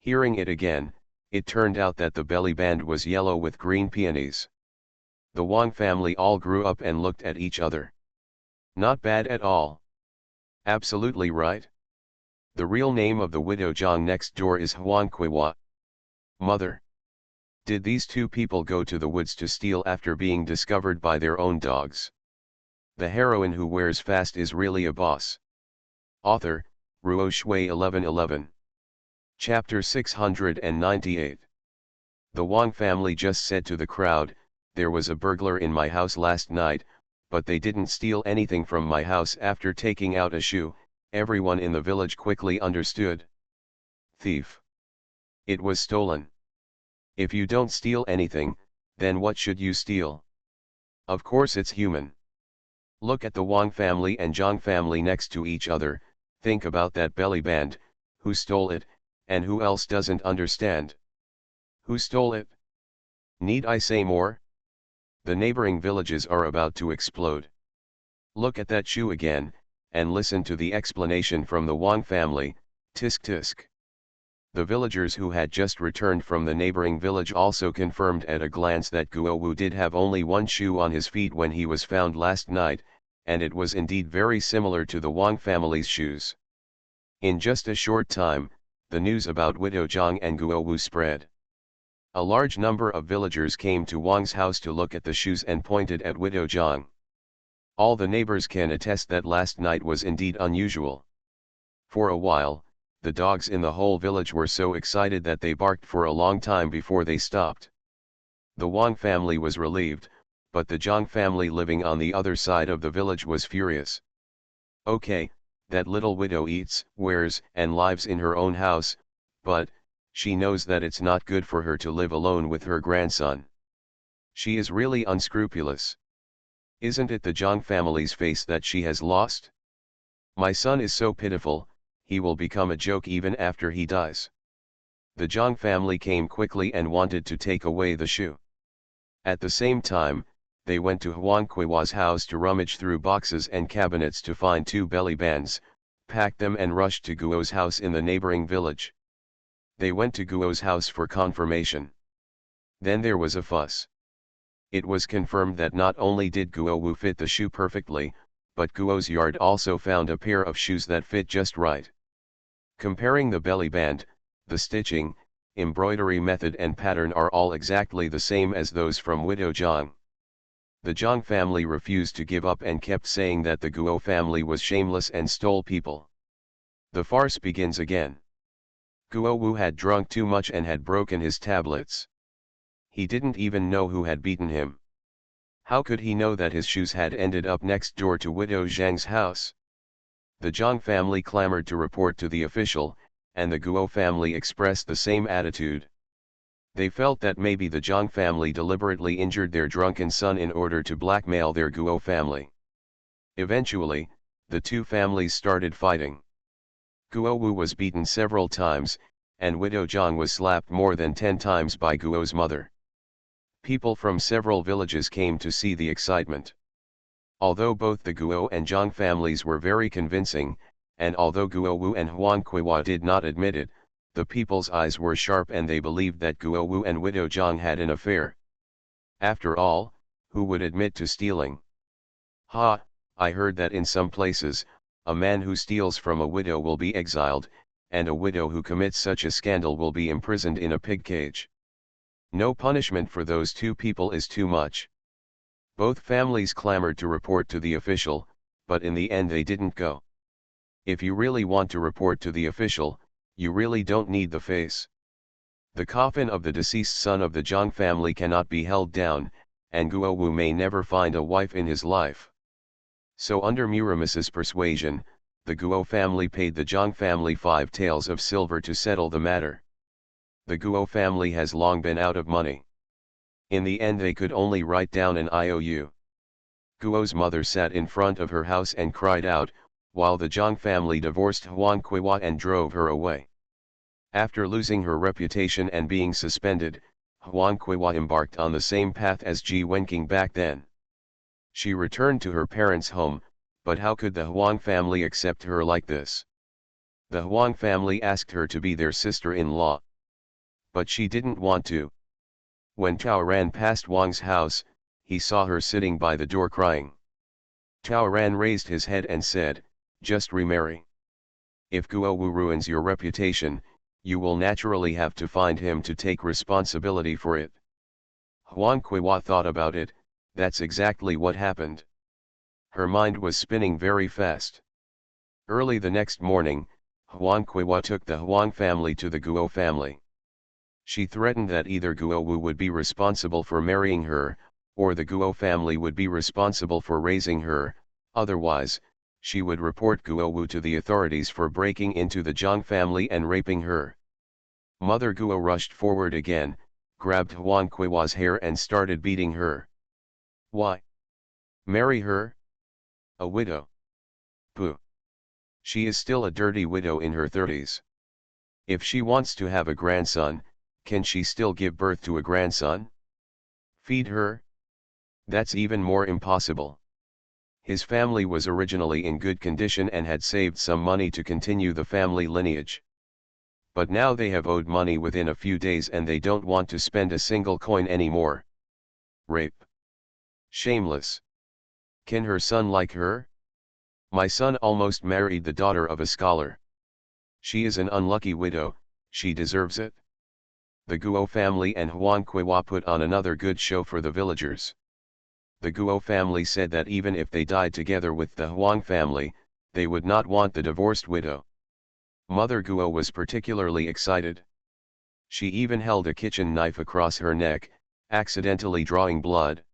Hearing it again, it turned out that the belly band was yellow with green peonies. The Wang family all grew up and looked at each other. Not bad at all. Absolutely right. The real name of the widow Zhang next door is Huang Kuiwa. Mother. Did these two people go to the woods to steal after being discovered by their own dogs? The heroine who wears fast is really a boss. Author, Ruo Shui 1111. Chapter 698. The Wang family just said to the crowd, there was a burglar in my house last night, but they didn't steal anything from my house after taking out a shoe. Everyone in the village quickly understood. Thief. It was stolen. If you don't steal anything, then what should you steal? Of course it's human. Look at the Wang family and Zhang family next to each other, think about that belly band, who stole it, and who else doesn't understand? Who stole it? Need I say more? The neighboring villages are about to explode. Look at that shoe again, and listen to the explanation from the Wang family, tisk tisk. The villagers who had just returned from the neighboring village also confirmed at a glance that Guo Wu did have only one shoe on his feet when he was found last night, and it was indeed very similar to the Wang family's shoes. In just a short time, the news about widow Zhang and Guo Wu spread. A large number of villagers came to Wang's house to look at the shoes and pointed at widow Zhang. All the neighbors can attest that last night was indeed unusual. For a while, the dogs in the whole village were so excited that they barked for a long time before they stopped. The Wang family was relieved, but the Zhang family living on the other side of the village was furious. Okay, that little widow eats, wears, and lives in her own house, but she knows that it's not good for her to live alone with her grandson. She is really unscrupulous. Isn't it the Zhang family's face that she has lost? My son is so pitiful, he will become a joke even after he dies. The Zhang family came quickly and wanted to take away the shoe. At the same time, they went to Huang Kuiwa's house to rummage through boxes and cabinets to find 2 belly bands, packed them and rushed to Guo's house in the neighboring village. They went to Guo's house for confirmation. Then there was a fuss. It was confirmed that not only did Guo Wu fit the shoe perfectly, but Guo's yard also found a pair of shoes that fit just right. Comparing the belly band, the stitching, embroidery method and pattern are all exactly the same as those from widow Zhang. The Zhang family refused to give up and kept saying that the Guo family was shameless and stole people. The farce begins again. Guo Wu had drunk too much and had broken his tablets. He didn't even know who had beaten him. How could he know that his shoes had ended up next door to widow Zhang's house? The Zhang family clamored to report to the official, and the Guo family expressed the same attitude. They felt that maybe the Zhang family deliberately injured their drunken son in order to blackmail their Guo family. Eventually, the two families started fighting. Guo Wu was beaten several times, and widow Zhang was slapped more than 10 times by Guo's mother. People from several villages came to see the excitement. Although both the Guo and Zhang families were very convincing, and although Guo Wu and Huang Kuiwa did not admit it, the people's eyes were sharp and they believed that Guo Wu and widow Zhang had an affair. After all, who would admit to stealing? Ha, I heard that in some places, a man who steals from a widow will be exiled, and a widow who commits such a scandal will be imprisoned in a pig cage. No punishment for those two people is too much. Both families clamored to report to the official, but in the end they didn't go. If you really want to report to the official, you really don't need the face. The coffin of the deceased son of the Zhang family cannot be held down, and Guo Wu may never find a wife in his life. So under Muramis's persuasion, the Guo family paid the Zhang family 5 taels of silver to settle the matter. The Guo family has long been out of money. In the end they could only write down an IOU. Guo's mother sat in front of her house and cried out, while the Zhang family divorced Huang Kuiwa and drove her away. After losing her reputation and being suspended, Huang Kuiwa embarked on the same path as Ji Wenqing back then. She returned to her parents' home, but how could the Huang family accept her like this? The Huang family asked her to be their sister-in-law. But she didn't want to. When Tao ran past Wang's house, he saw her sitting by the door crying. Tao Ran raised his head and said, "Just remarry. If Guo Wu ruins your reputation, you will naturally have to find him to take responsibility for it." Huang Kuiwa thought about it. That's exactly what happened. Her mind was spinning very fast. Early the next morning, Huang Kuiwa took the Huang family to the Guo family. She threatened that either Guo Wu would be responsible for marrying her, or the Guo family would be responsible for raising her, otherwise, she would report Guo Wu to the authorities for breaking into the Zhang family and raping her. Mother Guo rushed forward again, grabbed Huang Kuiwa's hair and started beating her. Why? Marry her? A widow? Pooh. She is still a dirty widow in her 30s. If she wants to have a grandson, can she still give birth to a grandson? Feed her? That's even more impossible. His family was originally in good condition and had saved some money to continue the family lineage. But now they have owed money within a few days and they don't want to spend a single coin anymore. Rape. Shameless. Can her son like her? My son almost married the daughter of a scholar. She is an unlucky widow, she deserves it. The Guo family and Huang Kuiwa put on another good show for the villagers. The Guo family said that even if they died together with the Huang family, they would not want the divorced widow. Mother Guo was particularly excited. She even held a kitchen knife across her neck, accidentally drawing blood.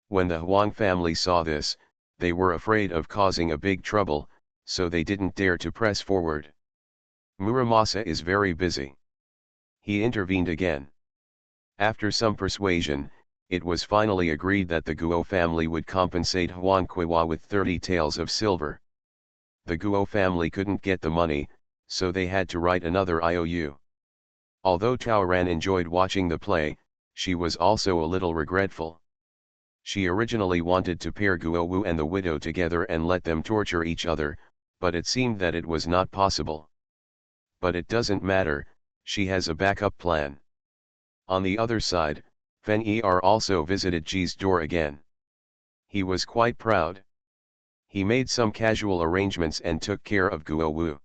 When the Huang family saw this, they were afraid of causing a big trouble, so they didn't dare to press forward. Muramasa is very busy. He intervened again. After some persuasion, it was finally agreed that the Guo family would compensate Huang Kuihua with 30 taels of silver. The Guo family couldn't get the money, so they had to write another IOU. Although Taoran enjoyed watching the play, she was also a little regretful. She originally wanted to pair Guo Wu and the widow together and let them torture each other, but it seemed that it was not possible. But it doesn't matter, she has a backup plan. On the other side, Fen Er also visited Ji's door again. He was quite proud. He made some casual arrangements and took care of Guo Wu.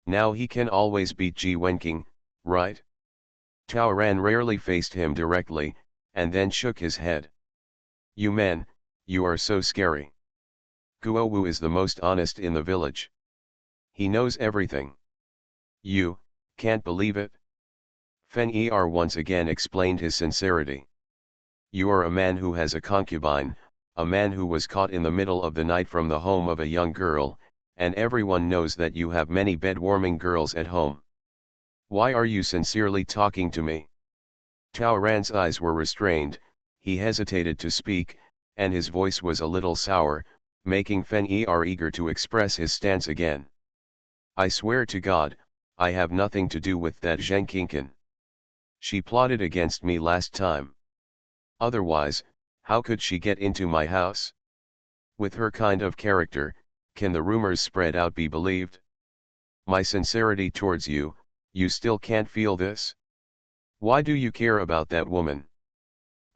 Now he can always beat Ji Wenqing, right? Taoran rarely faced him directly, and then shook his head. You men, you are so scary. Guo Wu is the most honest in the village. He knows everything. You, can't believe it? Fen Er once again explained his sincerity. You are a man who has a concubine, a man who was caught in the middle of the night from the home of a young girl, and everyone knows that you have many bed-warming girls at home. Why are you sincerely talking to me? Taoran's eyes were restrained, he hesitated to speak, and his voice was a little sour, making Fen Er eager to express his stance again. I swear to God, I have nothing to do with that Zheng Qingqin. She plotted against me last time. Otherwise, how could she get into my house? With her kind of character, can the rumors spread out be believed? My sincerity towards you, you still can't feel this? Why do you care about that woman?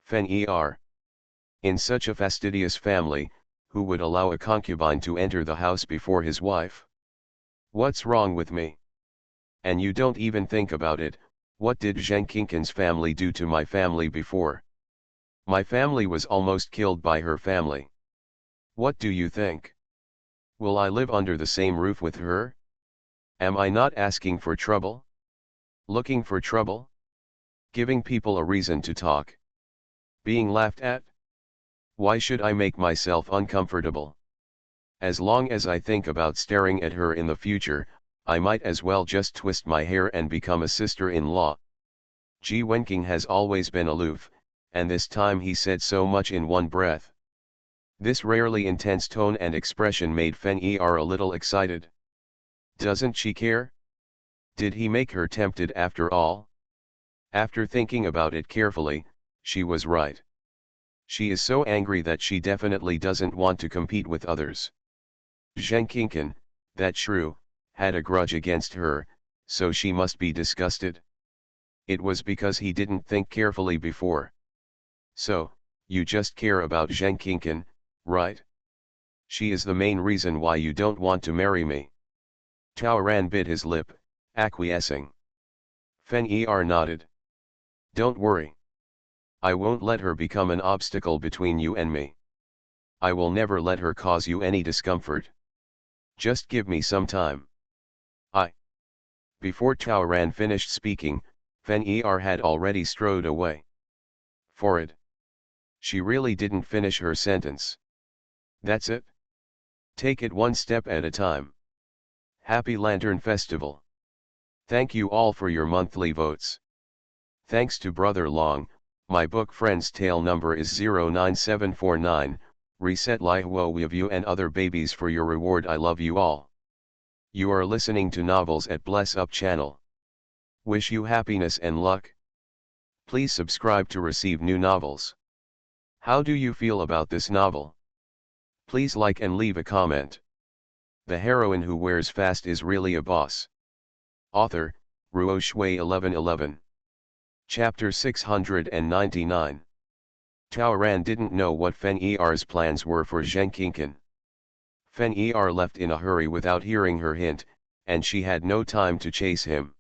Fen Er. In such a fastidious family, who would allow a concubine to enter the house before his wife? What's wrong with me? And you don't even think about it, what did Zheng Qingqin's family do to my family before? My family was almost killed by her family. What do you think? Will I live under the same roof with her? Am I not asking for trouble? Looking for trouble? Giving people a reason to talk? Being laughed at? Why should I make myself uncomfortable? As long as I think about staring at her in the future, I might as well just twist my hair and become a sister-in-law. Ji Wenqing has always been aloof, and this time he said so much in one breath. This rarely intense tone and expression made Fen Er a little excited. Doesn't she care? Did he make her tempted after all? After thinking about it carefully, she was right. She is so angry that she definitely doesn't want to compete with others. Zheng Qingqin, that shrew, had a grudge against her, so she must be disgusted. It was because he didn't think carefully before. So, you just care about Zheng Qingqin, right? She is the main reason why you don't want to marry me. Taoran bit his lip, acquiescing. Fen Er nodded. Don't worry. I won't let her become an obstacle between you and me. I will never let her cause you any discomfort. Just give me some time. Before Taoran finished speaking, Fen Er had already strode away. For it. She really didn't finish her sentence. That's it? Take it one step at a time. Happy Lantern Festival. Thank you all for your monthly votes. Thanks to Brother Long, my book friend's tale number is 09749, reset Lai Huo with you and other babies for your reward. I love you all. You are listening to Novels at Bless Up channel. Wish you happiness and luck. Please subscribe to receive new novels. How do you feel about this novel? Please like and leave a comment. The heroine who wears fast is really a boss. Author, Ruo Shui 1111. Chapter 699. Taoran didn't know what Fen Er's plans were for Zheng Qingqin. Fen Er left in a hurry without hearing her hint, and she had no time to chase him.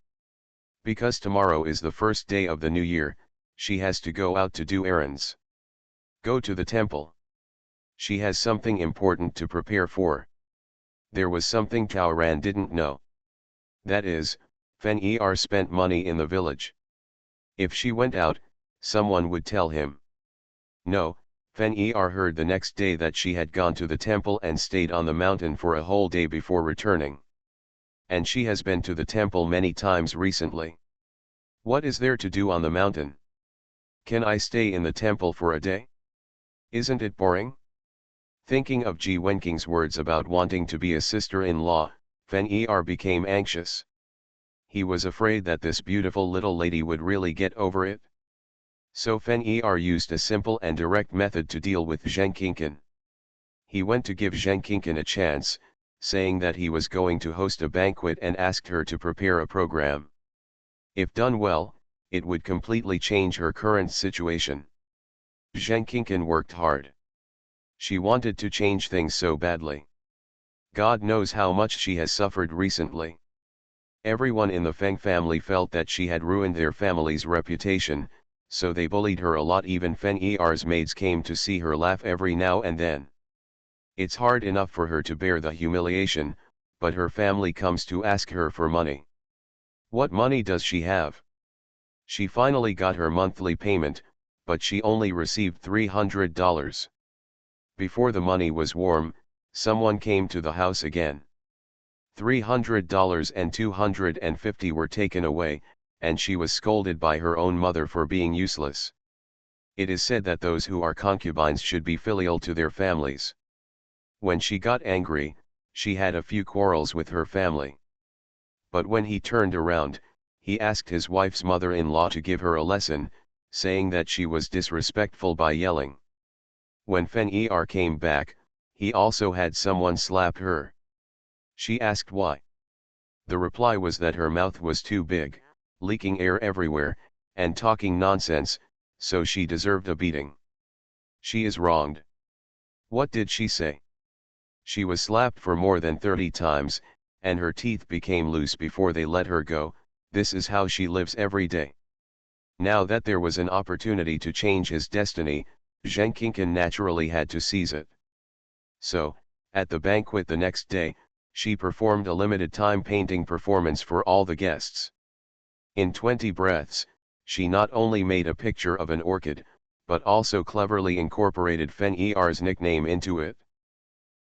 Because tomorrow is the first day of the new year, she has to go out to do errands. Go to the temple. She has something important to prepare for. There was something Taoran didn't know. That is, Fen-Er spent money in the village. If she went out, someone would tell him. No, Fen-Er heard the next day that she had gone to the temple and stayed on the mountain for a whole day before returning. And she has been to the temple many times recently. What is there to do on the mountain? Can I stay in the temple for a day? Isn't it boring? Thinking of Ji Wenking's words about wanting to be a sister-in-law, Fen-Er became anxious. He was afraid that this beautiful little lady would really get over it. So Fen-Er used a simple and direct method to deal with Zheng Qingqin. He went to give Zheng Qingqin a chance, saying that he was going to host a banquet and asked her to prepare a program. If done well, it would completely change her current situation. Zheng Qingqin worked hard. She wanted to change things so badly. God knows how much she has suffered recently. Everyone in the Feng family felt that she had ruined their family's reputation, so they bullied her a lot. Even Fen-Er's maids came to see her laugh every now and then. It's hard enough for her to bear the humiliation, but her family comes to ask her for money. What money does she have? She finally got her monthly payment, but she only received $300. Before the money was warm, someone came to the house again. $300 and $250 were taken away, and she was scolded by her own mother for being useless. It is said that those who are concubines should be filial to their families. When she got angry, she had a few quarrels with her family. But when he turned around, he asked his wife's mother-in-law to give her a lesson, saying that she was disrespectful by yelling. When Fen-Er came back, he also had someone slap her. She asked why. The reply was that her mouth was too big, leaking air everywhere, and talking nonsense, so she deserved a beating. She is wronged. What did she say? She was slapped for more than 30 times, and her teeth became loose before they let her go. This is how she lives every day. Now that there was an opportunity to change his destiny, Zheng Qingqin naturally had to seize it. So, at the banquet the next day, she performed a limited-time painting performance for all the guests. In 20 breaths, she not only made a picture of an orchid, but also cleverly incorporated Fen-Er's nickname into it.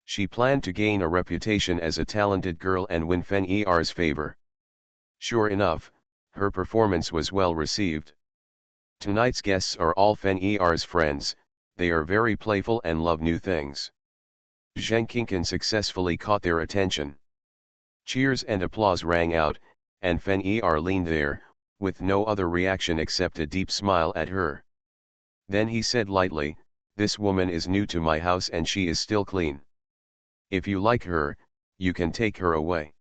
She planned to gain a reputation as a talented girl and win Fen-Er's favor. Sure enough, her performance was well received. Tonight's guests are all Fen-Er's friends. They are very playful and love new things. Zheng Qingqin successfully caught their attention. Cheers and applause rang out, and Fen-Er leaned there, with no other reaction except a deep smile at her. Then he said lightly, "This woman is new to my house and she is still clean. If you like her, you can take her away."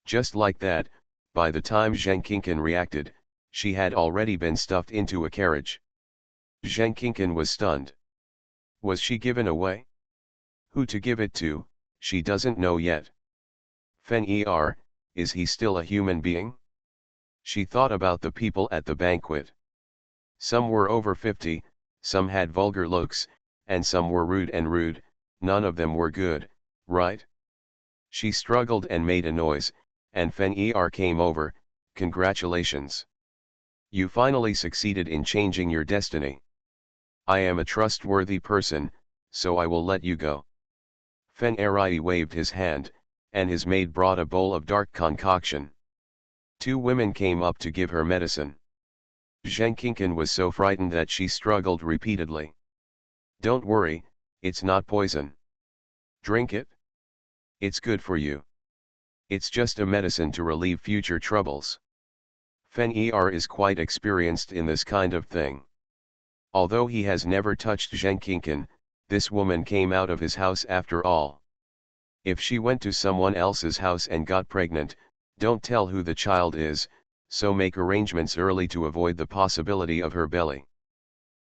Just like that, by the time Zheng Qingqin reacted, she had already been stuffed into a carriage. Zheng Qingqin was stunned. Was she given away? Who to give it to, she doesn't know yet. Fen-Er, is he still a human being? She thought about the people at the banquet. Some were over 50, some had vulgar looks, and some were rude, none of them were good, right? She struggled and made a noise, and Fen-Er came over. "Congratulations. You finally succeeded in changing your destiny. I am a trustworthy person, so I will let you go." Fen-Er waved his hand, and his maid brought a bowl of dark concoction. 2 women came up to give her medicine. Zheng Qingqin was so frightened that she struggled repeatedly. "Don't worry, it's not poison. Drink it. It's good for you. It's just a medicine to relieve future troubles." Fen-Er is quite experienced in this kind of thing. Although he has never touched Zheng Qingqin, this woman came out of his house after all. If she went to someone else's house and got pregnant, don't tell who the child is, so make arrangements early to avoid the possibility of her belly.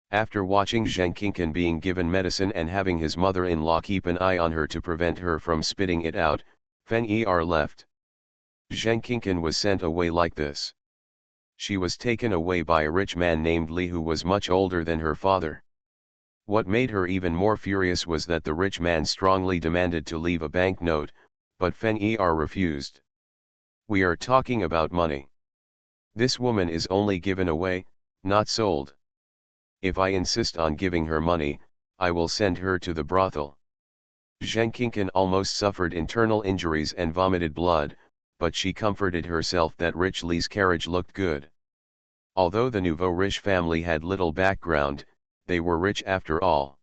After watching Zheng Qingqin being given medicine and having his mother-in-law keep an eye on her to prevent her from spitting it out, Fen-Er left. Zheng Qingqin was sent away like this. She was taken away by a rich man named Li who was much older than her father. What made her even more furious was that the rich man strongly demanded to leave a banknote, but Fen-Er refused. We are talking about money. This woman is only given away, not sold. If I insist on giving her money, I will send her to the brothel. Zheng Qingqin almost suffered internal injuries and vomited blood, but she comforted herself that Rich Li's carriage looked good. Although the nouveau riche family had little background, they were rich after all.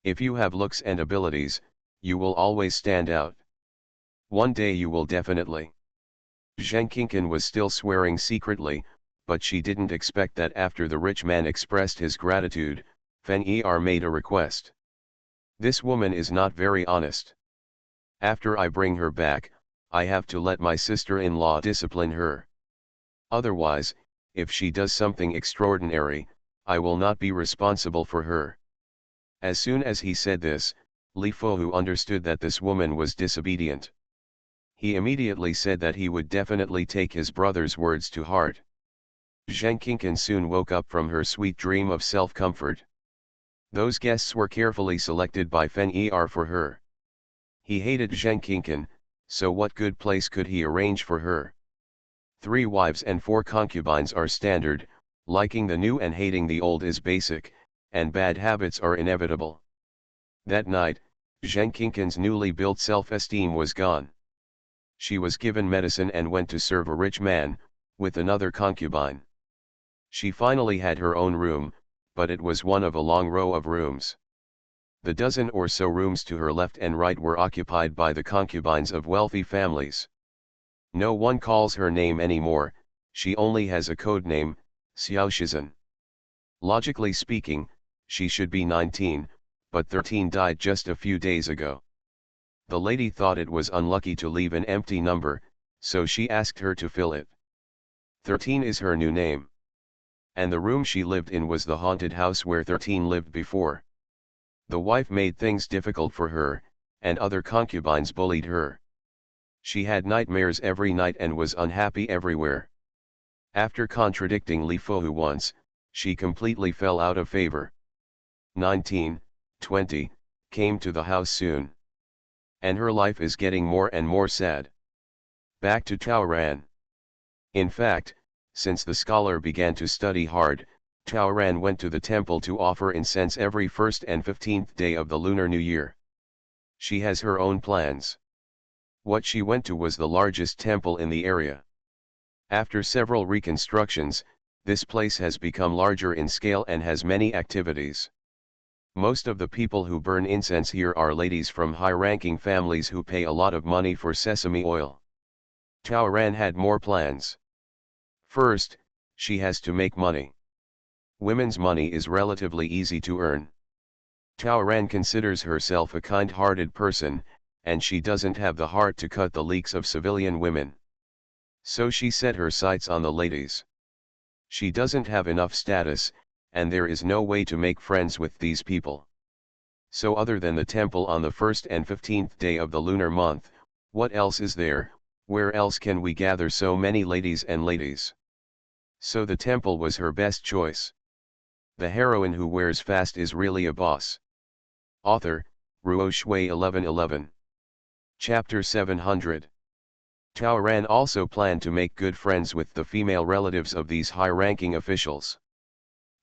If you have looks and abilities, you will always stand out. One day you will definitely. Zheng Qingqin was still swearing secretly, but she didn't expect that after the rich man expressed his gratitude, Fen-Er made a request. This woman is not very honest. After I bring her back, I have to let my sister-in-law discipline her. Otherwise, if she does something extraordinary, I will not be responsible for her. As soon as he said this, Li Fuhu understood that this woman was disobedient. He immediately said that he would definitely take his brother's words to heart. Zheng Qingqin soon woke up from her sweet dream of self-comfort. Those guests were carefully selected by Fen-Er for her. He hated Zheng Qingqin, so what good place could he arrange for her? 3 wives and 4 concubines are standard, liking the new and hating the old is basic, and bad habits are inevitable. That night, Zheng Qingqin's newly built self-esteem was gone. She was given medicine and went to serve a rich man, with another concubine. She finally had her own room, but it was one of a long row of rooms. The dozen or so rooms to her left and right were occupied by the concubines of wealthy families. No one calls her name anymore, she only has a code name, Xiaoshizhen. Logically speaking, she should be 19, but 13 died just a few days ago. The lady thought it was unlucky to leave an empty number, so she asked her to fill it. 13 is her new name. And the room she lived in was the haunted house where 13 lived before. The wife made things difficult for her, and other concubines bullied her. She had nightmares every night and was unhappy everywhere. After contradicting Li Fuhu once, she completely fell out of favor. 19, 20, came to the house soon. And her life is getting more and more sad. Back to Taoran. In fact, since the scholar began to study hard, Taoran went to the temple to offer incense every 1st and 15th day of the Lunar New Year. She has her own plans. What she went to was the largest temple in the area. After several reconstructions, this place has become larger in scale and has many activities. Most of the people who burn incense here are ladies from high-ranking families who pay a lot of money for sesame oil. Taoran had more plans. First, she has to make money. Women's money is relatively easy to earn. Taoran considers herself a kind-hearted person, and she doesn't have the heart to cut the leeks of civilian women. So she set her sights on the ladies. She doesn't have enough status, and there is no way to make friends with these people. So other than the temple on the 1st and 15th day of the lunar month, what else is there? Where else can we gather so many ladies and ladies? So the temple was her best choice. The heroine who wears fast is really a boss. Author, Ruo Shui 1111. Chapter 700. Taoran also planned to make good friends with the female relatives of these high-ranking officials.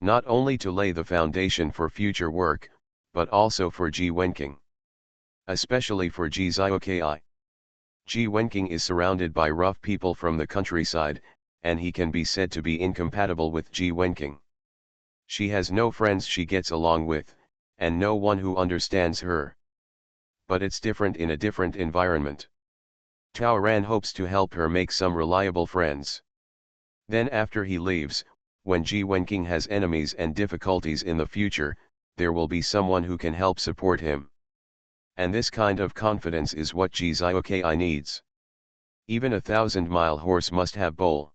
Not only to lay the foundation for future work, but also for Ji Wenqing. Especially for Ji Zioki. Ji Wenqing is surrounded by rough people from the countryside, and he can be said to be incompatible with Ji Wenqing. She has no friends she gets along with, and no one who understands her. But it's different in a different environment. Taoran hopes to help her make some reliable friends. Then after he leaves, when Ji Wenqing has enemies and difficulties in the future, there will be someone who can help support him. And this kind of confidence is what Ji Zioki needs. Even a 1,000-mile horse must have bowl.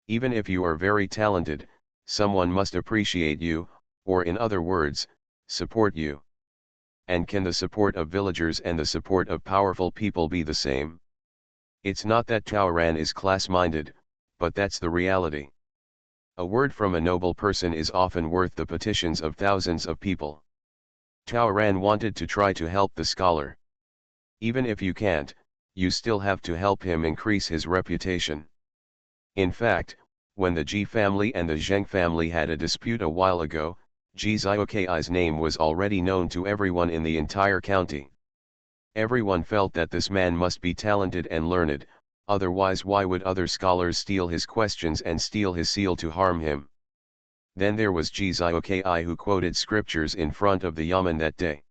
Even if you are very talented, someone must appreciate you, or in other words, support you. And can the support of villagers and the support of powerful people be the same? It's not that Taoran is class-minded, but that's the reality. A word from a noble person is often worth the petitions of thousands of people. Taoran wanted to try to help the scholar. Even if you can't, you still have to help him increase his reputation. In fact, when the Ji family and the Zheng family had a dispute a while ago, Ji Xiaokai's name was already known to everyone in the entire county. Everyone felt that this man must be talented and learned, otherwise why would other scholars steal his questions and steal his seal to harm him? Then there was Ji Xiaokai who quoted scriptures in front of the yamen that day.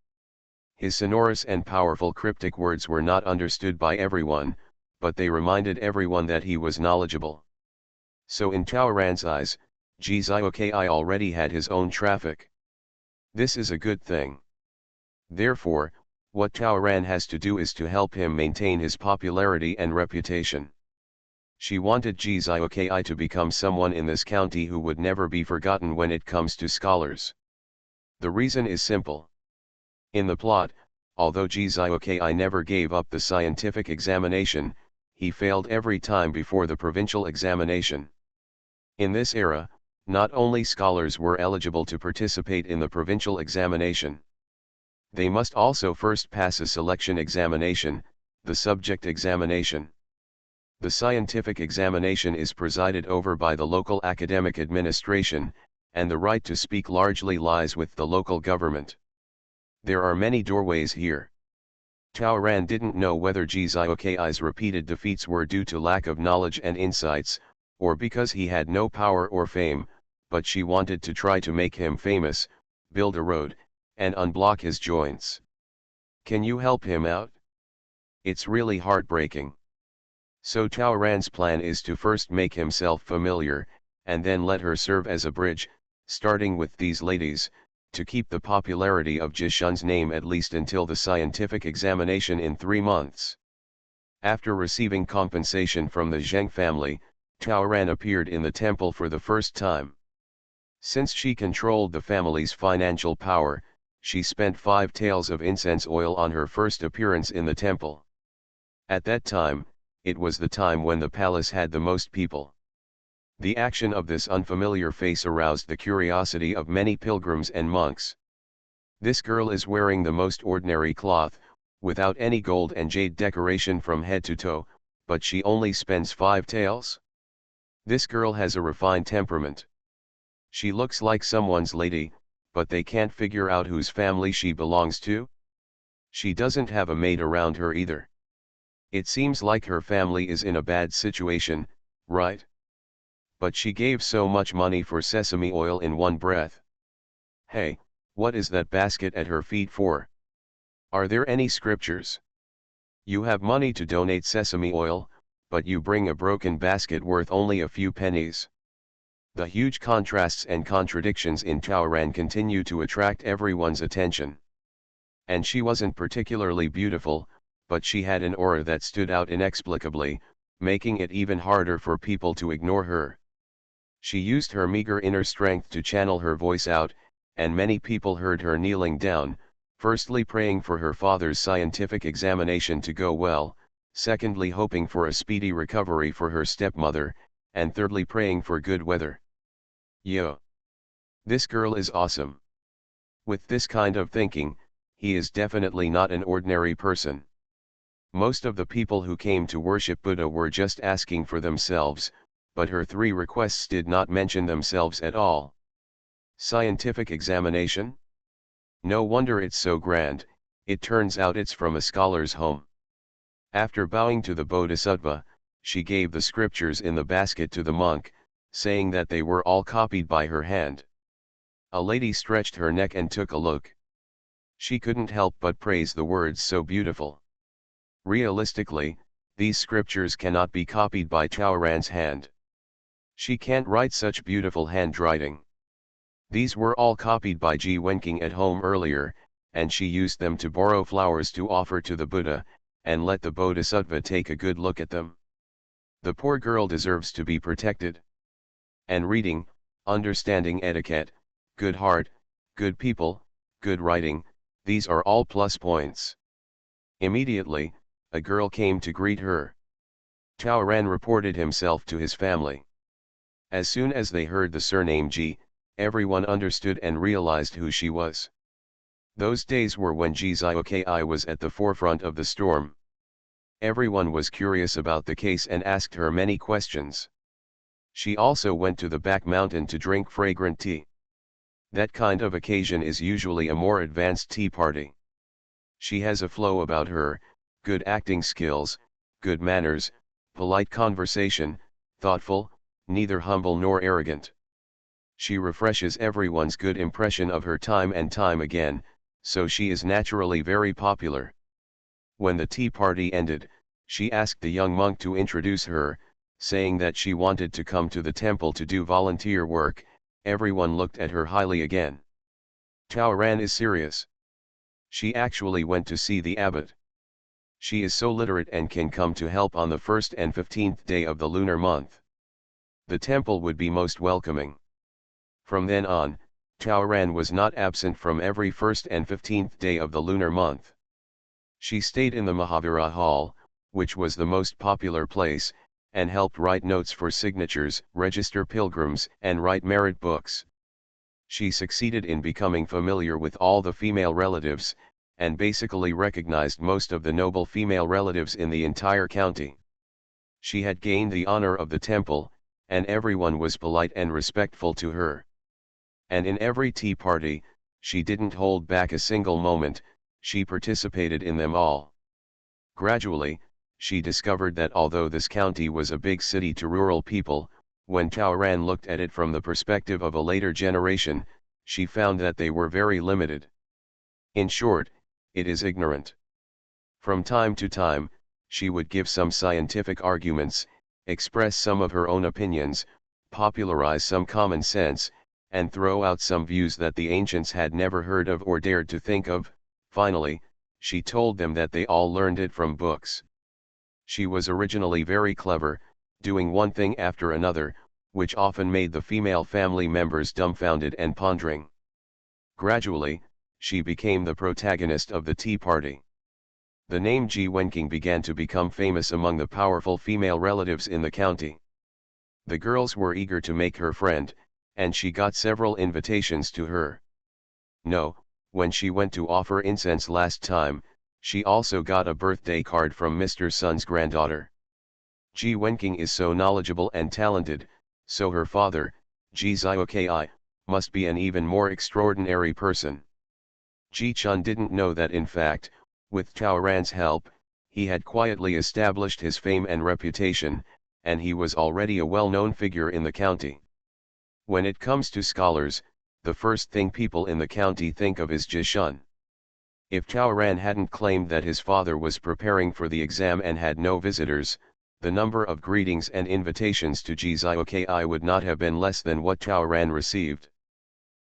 His sonorous and powerful cryptic words were not understood by everyone, but they reminded everyone that he was knowledgeable. So in Taoran's eyes, Ji Xiaokai already had his own traffic. This is a good thing. Therefore, what Taoran has to do is to help him maintain his popularity and reputation. She wanted Ji Xiaokai to become someone in this county who would never be forgotten when it comes to scholars. The reason is simple. In the plot, although Ji Xiaokai never gave up the scientific examination, he failed every time before the provincial examination. In this era, not only scholars were eligible to participate in the provincial examination. They must also first pass a selection examination, the subject examination. The scientific examination is presided over by the local academic administration, and the right to speak largely lies with the local government. There are many doorways here. Taoran didn't know whether Ji Xiaokai's repeated defeats were due to lack of knowledge and insights, or because he had no power or fame, but she wanted to try to make him famous, build a road, and unblock his joints. Can you help him out? It's really heartbreaking. So Taoran's plan is to first make himself familiar, and then let her serve as a bridge, starting with these ladies, to keep the popularity of Jishun's name at least until the scientific examination in 3 months. After receiving compensation from the Zheng family, Taoran appeared in the temple for the first time. Since she controlled the family's financial power, she spent 5 taels of incense oil on her first appearance in the temple. At that time, it was the time when the palace had the most people. The action of this unfamiliar face aroused the curiosity of many pilgrims and monks. This girl is wearing the most ordinary cloth, without any gold and jade decoration from head to toe, but she only spends 5 taels? This girl has a refined temperament. She looks like someone's lady, but they can't figure out whose family she belongs to. She doesn't have a maid around her either. It seems like her family is in a bad situation, right? But she gave so much money for sesame oil in one breath. Hey, what is that basket at her feet for? Are there any scriptures? You have money to donate sesame oil, but you bring a broken basket worth only a few pennies. The huge contrasts and contradictions in Taoran continue to attract everyone's attention. And she wasn't particularly beautiful, but she had an aura that stood out inexplicably, making it even harder for people to ignore her. She used her meager inner strength to channel her voice out, and many people heard her kneeling down, firstly praying for her father's scientific examination to go well, secondly hoping for a speedy recovery for her stepmother, and thirdly praying for good weather. Yo! This girl is awesome. With this kind of thinking, he is definitely not an ordinary person. Most of the people who came to worship Buddha were just asking for themselves, but her 3 requests did not mention themselves at all. Scientific examination? No wonder it's so grand, it turns out it's from a scholar's home. After bowing to the Bodhisattva, she gave the scriptures in the basket to the monk, saying that they were all copied by her hand. A lady stretched her neck and took a look. She couldn't help but praise the words so beautiful. Realistically, these scriptures cannot be copied by Taoran's hand. She can't write such beautiful handwriting. These were all copied by Ji Wenqing at home earlier, and she used them to borrow flowers to offer to the Buddha, and let the Bodhisattva take a good look at them. The poor girl deserves to be protected. And reading, understanding etiquette, good heart, good people, good writing, these are all plus points. Immediately, a girl came to greet her. Taoran reported himself to his family. As soon as they heard the surname Ji, everyone understood and realized who she was. Those days were when Gzioki was at the forefront of the storm. Everyone was curious about the case and asked her many questions. She also went to the back mountain to drink fragrant tea. That kind of occasion is usually a more advanced tea party. She has a flow about her, good acting skills, good manners, polite conversation, thoughtful, neither humble nor arrogant. She refreshes everyone's good impression of her time and time again, so she is naturally very popular. When the tea party ended, she asked the young monk to introduce her, saying that she wanted to come to the temple to do volunteer work. Everyone looked at her highly again. Taoran is serious. She actually went to see the abbot. She is so literate and can come to help on the 1st and 15th day of the lunar month. The temple would be most welcoming. From then on, Taoran was not absent from every 1st and 15th day of the lunar month. She stayed in the Mahavira Hall, which was the most popular place, and helped write notes for signatures, register pilgrims, and write merit books. She succeeded in becoming familiar with all the female relatives, and basically recognized most of the noble female relatives in the entire county. She had gained the honor of the temple, and everyone was polite and respectful to her. And in every tea party, she didn't hold back a single moment, she participated in them all. Gradually, she discovered that although this county was a big city to rural people, when Taoran looked at it from the perspective of a later generation, she found that they were very limited. In short, it is ignorant. From time to time, she would give some scientific arguments, express some of her own opinions, popularize some common sense, and throw out some views that the ancients had never heard of or dared to think of. Finally, she told them that they all learned it from books. She was originally very clever, doing one thing after another, which often made the female family members dumbfounded and pondering. Gradually, she became the protagonist of the tea party. The name Ji Wenqing began to become famous among the powerful female relatives in the county. The girls were eager to make her friend, and she got several invitations to her. No, when she went to offer incense last time, she also got a birthday card from Mr. Sun's granddaughter. Ji Wenqing is so knowledgeable and talented, so her father, Ji Zioki, must be an even more extraordinary person. Ji Chun didn't know that in fact, with Taoran's help, he had quietly established his fame and reputation, and he was already a well-known figure in the county. When it comes to scholars, the first thing people in the county think of is Ji Chun. If Taoran hadn't claimed that his father was preparing for the exam and had no visitors, the number of greetings and invitations to Ji Zioki would not have been less than what Taoran received.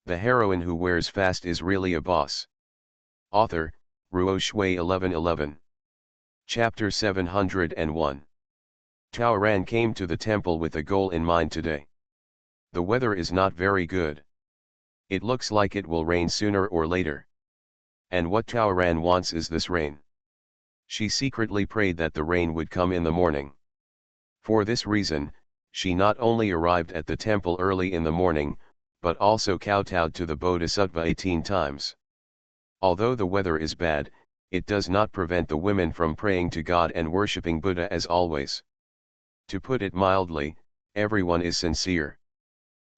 The heroine who wears fast is really a boss. Author, Ruo Shui 1111. Chapter 701. Taoran came to the temple with a goal in mind today. The weather is not very good. It looks like it will rain sooner or later. And what Taoran wants is this rain. She secretly prayed that the rain would come in the morning. For this reason, she not only arrived at the temple early in the morning, but also kowtowed to the Bodhisattva 18 times. Although the weather is bad, it does not prevent the women from praying to God and worshipping Buddha as always. To put it mildly, everyone is sincere.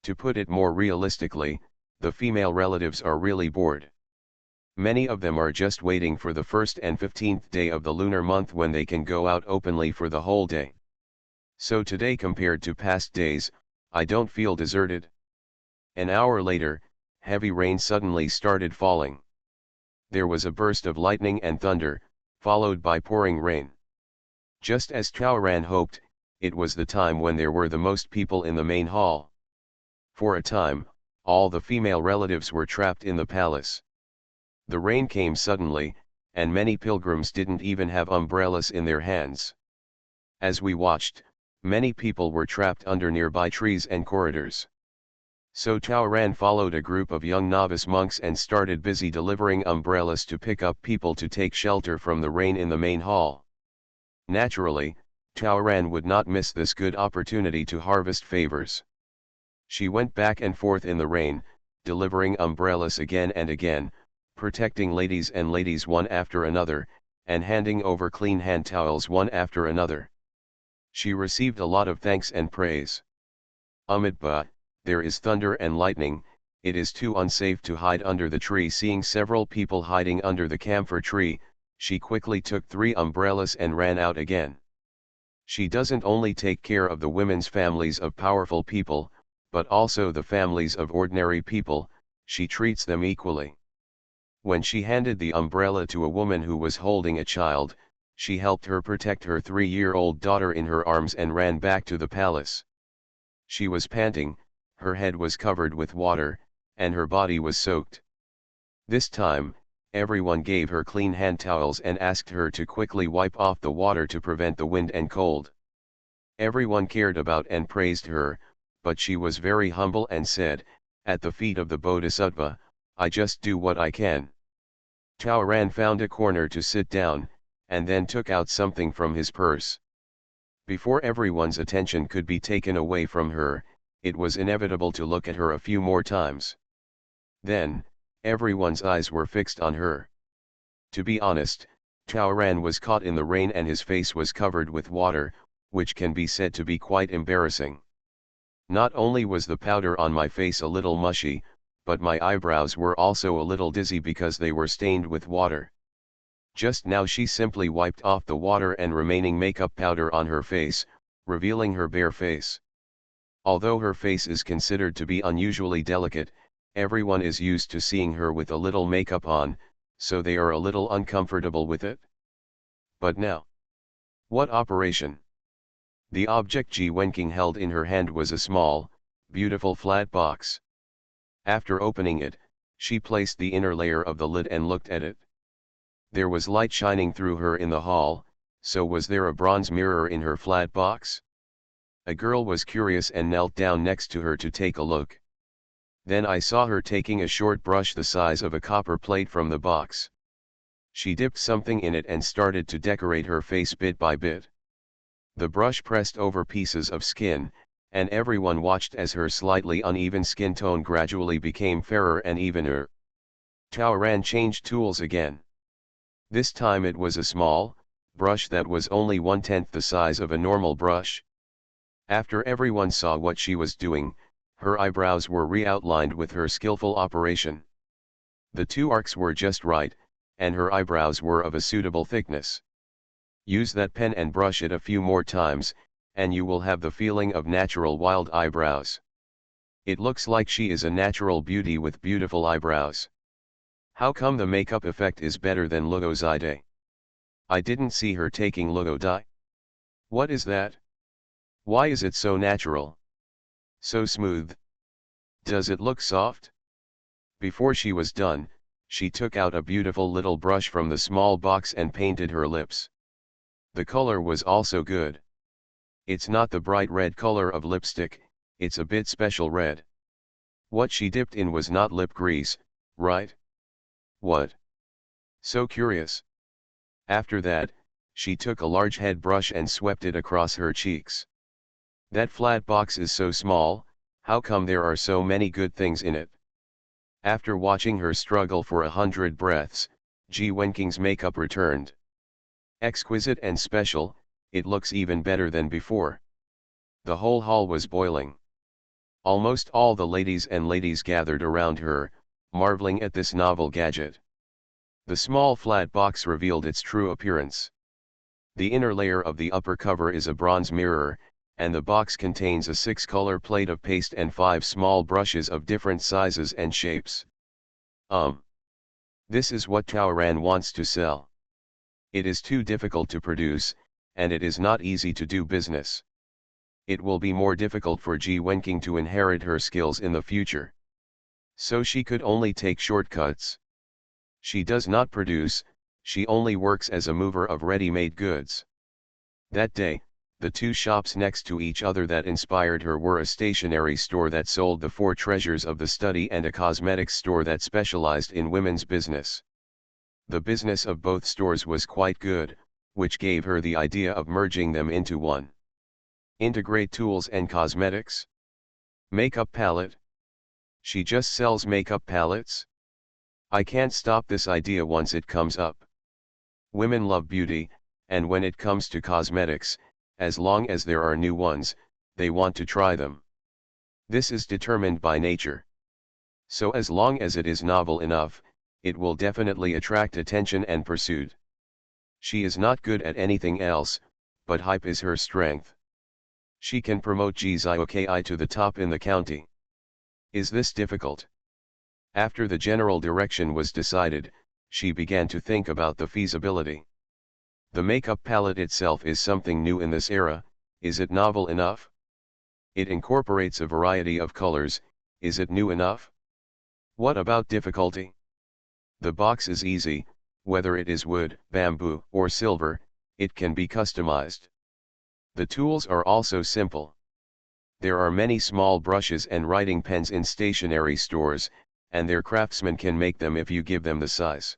To put it more realistically, the female relatives are really bored. Many of them are just waiting for the 1st and 15th day of the lunar month when they can go out openly for the whole day. So today, compared to past days, I don't feel deserted. An hour later, heavy rain suddenly started falling. There was a burst of lightning and thunder, followed by pouring rain. Just as Taoran hoped, it was the time when there were the most people in the main hall. For a time, all the female relatives were trapped in the palace. The rain came suddenly, and many pilgrims didn't even have umbrellas in their hands. As we watched, many people were trapped under nearby trees and corridors. So Taoran followed a group of young novice monks and started busy delivering umbrellas to pick up people to take shelter from the rain in the main hall. Naturally, Taoran would not miss this good opportunity to harvest favors. She went back and forth in the rain, delivering umbrellas again and again, protecting ladies and ladies one after another, and handing over clean hand towels one after another. She received a lot of thanks and praise. But there is thunder and lightning, it is too unsafe to hide under the tree. Seeing several people hiding under the camphor tree, she quickly took 3 umbrellas and ran out again. She doesn't only take care of the women's families of powerful people, but also the families of ordinary people, she treats them equally. When she handed the umbrella to a woman who was holding a child, she helped her protect her 3-year-old daughter in her arms and ran back to the palace. She was panting, her head was covered with water, and her body was soaked. This time, everyone gave her clean hand towels and asked her to quickly wipe off the water to prevent the wind and cold. Everyone cared about and praised her, but she was very humble and said, "At the feet of the Bodhisattva, I just do what I can." Taoran found a corner to sit down, and then took out something from his purse. Before everyone's attention could be taken away from her, it was inevitable to look at her a few more times. Then, everyone's eyes were fixed on her. To be honest, Taoran was caught in the rain and his face was covered with water, which can be said to be quite embarrassing. Not only was the powder on my face a little mushy, but my eyebrows were also a little dizzy because they were stained with water. Just now she simply wiped off the water and remaining makeup powder on her face, revealing her bare face. Although her face is considered to be unusually delicate, everyone is used to seeing her with a little makeup on, so they are a little uncomfortable with it. But now, what operation? The object Ji Wenqing held in her hand was a small, beautiful flat box. After opening it, she placed the inner layer of the lid and looked at it. There was light shining through her in the hall, so was there a bronze mirror in her flat box? A girl was curious and knelt down next to her to take a look. Then I saw her taking a short brush the size of a copper plate from the box. She dipped something in it and started to decorate her face bit by bit. The brush pressed over pieces of skin, and everyone watched as her slightly uneven skin tone gradually became fairer and evener. Taoran changed tools again. This time it was a small brush that was only 1/10 the size of a normal brush. After everyone saw what she was doing, her eyebrows were re-outlined with her skillful operation. The 2 arcs were just right, and her eyebrows were of a suitable thickness. Use that pen and brush it a few more times, and you will have the feeling of natural wild eyebrows. It looks like she is a natural beauty with beautiful eyebrows. How come the makeup effect is better than Luo Zide? I didn't see her taking Luo Dai. What is that? Why is it so natural? So smooth. Does it look soft? Before she was done, she took out a beautiful little brush from the small box and painted her lips. The color was also good. It's not the bright red color of lipstick, it's a bit special red. What she dipped in was not lip grease, right? What? So curious. After that, she took a large head brush and swept it across her cheeks. That flat box is so small, how come there are so many good things in it? After watching her struggle for 100 breaths, Ji Wenqing's makeup returned. Exquisite and special, it looks even better than before. The whole hall was boiling. Almost all the ladies gathered around her, marveling at this novel gadget. The small flat box revealed its true appearance. The inner layer of the upper cover is a bronze mirror, and the box contains a 6-color plate of paste and 5 small brushes of different sizes and shapes. This is what Taoran wants to sell. It is too difficult to produce, and it is not easy to do business. It will be more difficult for Ji Wenqing to inherit her skills in the future. So she could only take shortcuts. She does not produce, she only works as a mover of ready-made goods. That day, the 2 shops next to each other that inspired her were a stationery store that sold the 4 treasures of the study and a cosmetics store that specialized in women's business. The business of both stores was quite good, which gave her the idea of merging them into one. Integrate tools and cosmetics? Makeup palette? She just sells makeup palettes? I can't stop this idea once it comes up. Women love beauty, and when it comes to cosmetics, as long as there are new ones, they want to try them. This is determined by nature. So as long as it is novel enough, it will definitely attract attention and pursuit. She is not good at anything else, but hype is her strength. She can promote GZIOKI to the top in the county. Is this difficult? After the general direction was decided, she began to think about the feasibility. The makeup palette itself is something new in this era. Is it novel enough? It incorporates a variety of colors. Is it new enough? What about difficulty? The box is easy, whether it is wood, bamboo, or silver, it can be customized. The tools are also simple. There are many small brushes and writing pens in stationery stores, and their craftsmen can make them if you give them the size.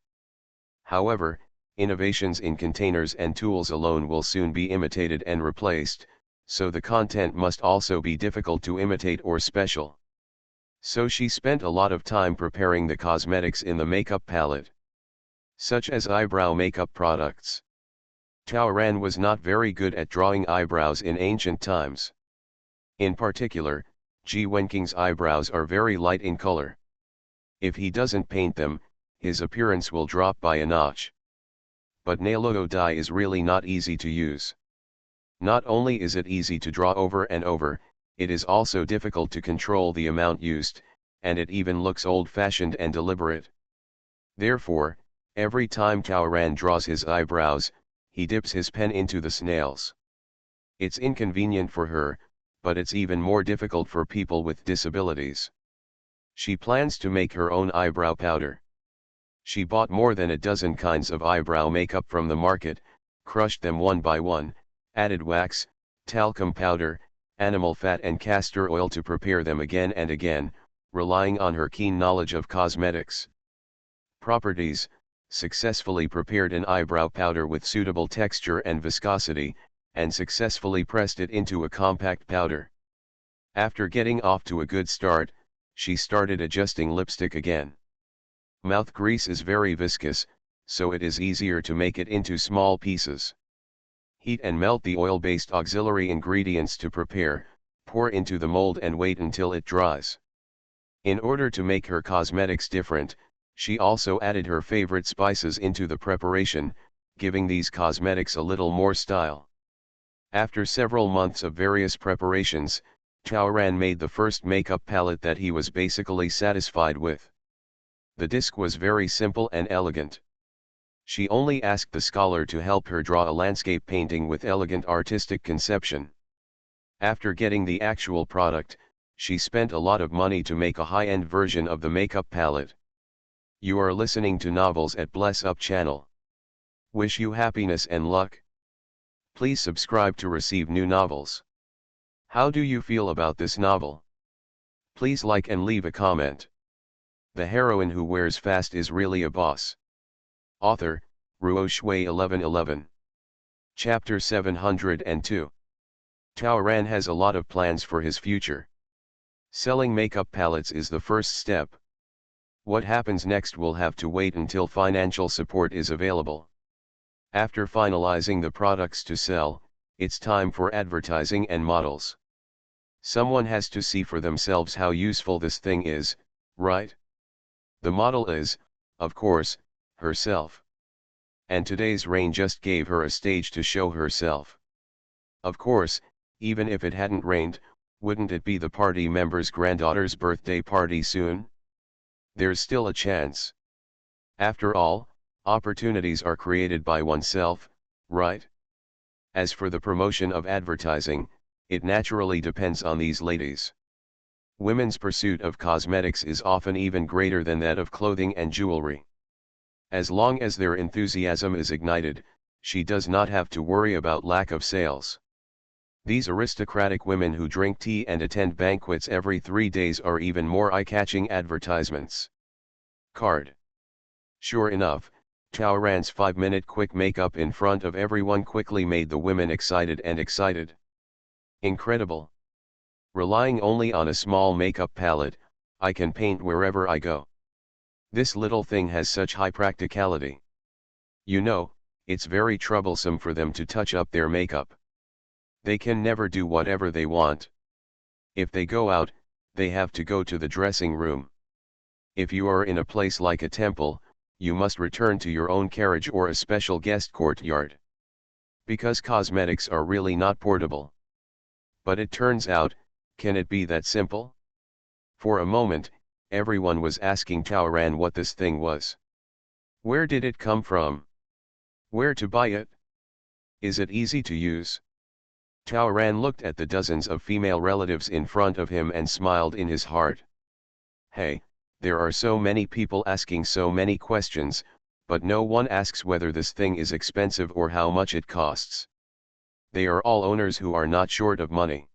However, innovations in containers and tools alone will soon be imitated and replaced, so the content must also be difficult to imitate or special. So she spent a lot of time preparing the cosmetics in the makeup palette, such as eyebrow makeup products. Tao Ran was not very good at drawing eyebrows in ancient times. In particular, Ji Wenking's eyebrows are very light in color. If he doesn't paint them, his appearance will drop by a notch. But nail dye is really not easy to use. Not only is it easy to draw over and over, it is also difficult to control the amount used, and it even looks old-fashioned and deliberate. Therefore, every time Tao Ran draws his eyebrows, he dips his pen into the snails. It's inconvenient for her, but it's even more difficult for people with disabilities. She plans to make her own eyebrow powder. She bought more than a dozen kinds of eyebrow makeup from the market, crushed them one by one, added wax, talcum powder, animal fat and castor oil to prepare them again and again, relying on her keen knowledge of cosmetics. Properties: successfully prepared an eyebrow powder with suitable texture and viscosity, and successfully pressed it into a compact powder. After getting off to a good start, she started adjusting lipstick again. Mouth grease is very viscous, so it is easier to make it into small pieces. Heat and melt the oil-based auxiliary ingredients to prepare, pour into the mold and wait until it dries. In order to make her cosmetics different, she also added her favorite spices into the preparation, giving these cosmetics a little more style. After several months of various preparations, Tao Ran made the first makeup palette that he was basically satisfied with. The disc was very simple and elegant. She only asked the scholar to help her draw a landscape painting with elegant artistic conception. After getting the actual product, she spent a lot of money to make a high-end version of the makeup palette. You are listening to Novels at Bless Up channel. Wish you happiness and luck. Please subscribe to receive new novels. How do you feel about this novel? Please like and leave a comment. The heroine who wears fast is really a boss. Author, Ruo Shui 1111. Chapter 702. Tao Ran has a lot of plans for his future. Selling makeup palettes is the first step. What happens next will have to wait until financial support is available. After finalizing the products to sell, it's time for advertising and models. Someone has to see for themselves how useful this thing is, right? The model is, of course, herself. And today's rain just gave her a stage to show herself. Of course, even if it hadn't rained, wouldn't it be the party member's granddaughter's birthday party soon? There's still a chance. After all, opportunities are created by oneself, right? As for the promotion of advertising, it naturally depends on these ladies. Women's pursuit of cosmetics is often even greater than that of clothing and jewelry. As long as their enthusiasm is ignited, she does not have to worry about lack of sales. These aristocratic women who drink tea and attend banquets every 3 days are even more eye-catching advertisements. Card. Sure enough, Tao Ran's 5-minute quick makeup in front of everyone quickly made the women excited and excited. Incredible. Relying only on a small makeup palette, I can paint wherever I go. This little thing has such high practicality. You know, it's very troublesome for them to touch up their makeup. They can never do whatever they want. If they go out, they have to go to the dressing room. If you are in a place like a temple, you must return to your own carriage or a special guest courtyard. Because cosmetics are really not portable. But it turns out, can it be that simple? For a moment, everyone was asking Taoran what this thing was. Where did it come from? Where to buy it? Is it easy to use? Taoran looked at the dozens of female relatives in front of him and smiled in his heart. Hey, there are so many people asking so many questions, but no one asks whether this thing is expensive or how much it costs. They are all owners who are not short of money.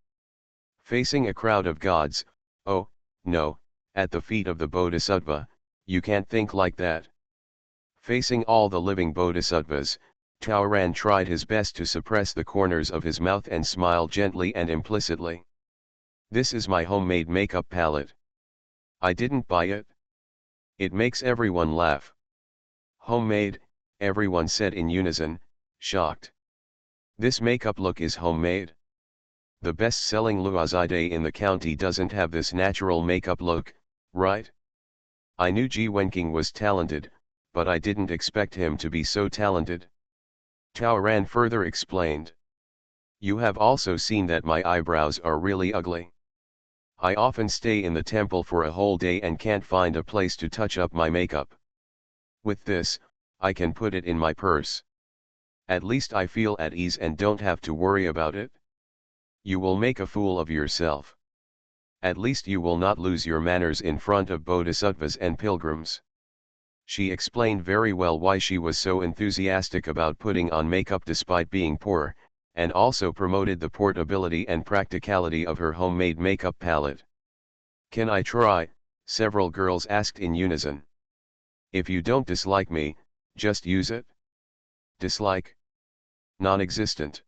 Facing a crowd of gods, oh, no, at the feet of the Bodhisattva, you can't think like that. Facing all the living Bodhisattvas, Taoran tried his best to suppress the corners of his mouth and smile gently and implicitly. This is my homemade makeup palette. I didn't buy it. It makes everyone laugh. Homemade, everyone said in unison, shocked. This makeup look is homemade. The best-selling Luazide in the county doesn't have this natural makeup look, right? I knew Ji Wenqing was talented, but I didn't expect him to be so talented. Taoran further explained. You have also seen that my eyebrows are really ugly. I often stay in the temple for a whole day and can't find a place to touch up my makeup. With this, I can put it in my purse. At least I feel at ease and don't have to worry about it. You will make a fool of yourself. At least you will not lose your manners in front of bodhisattvas and pilgrims. She explained very well why she was so enthusiastic about putting on makeup despite being poor, and also promoted the portability and practicality of her homemade makeup palette. Can I try? Several girls asked in unison. If you don't dislike me, just use it. Dislike? Non-existent.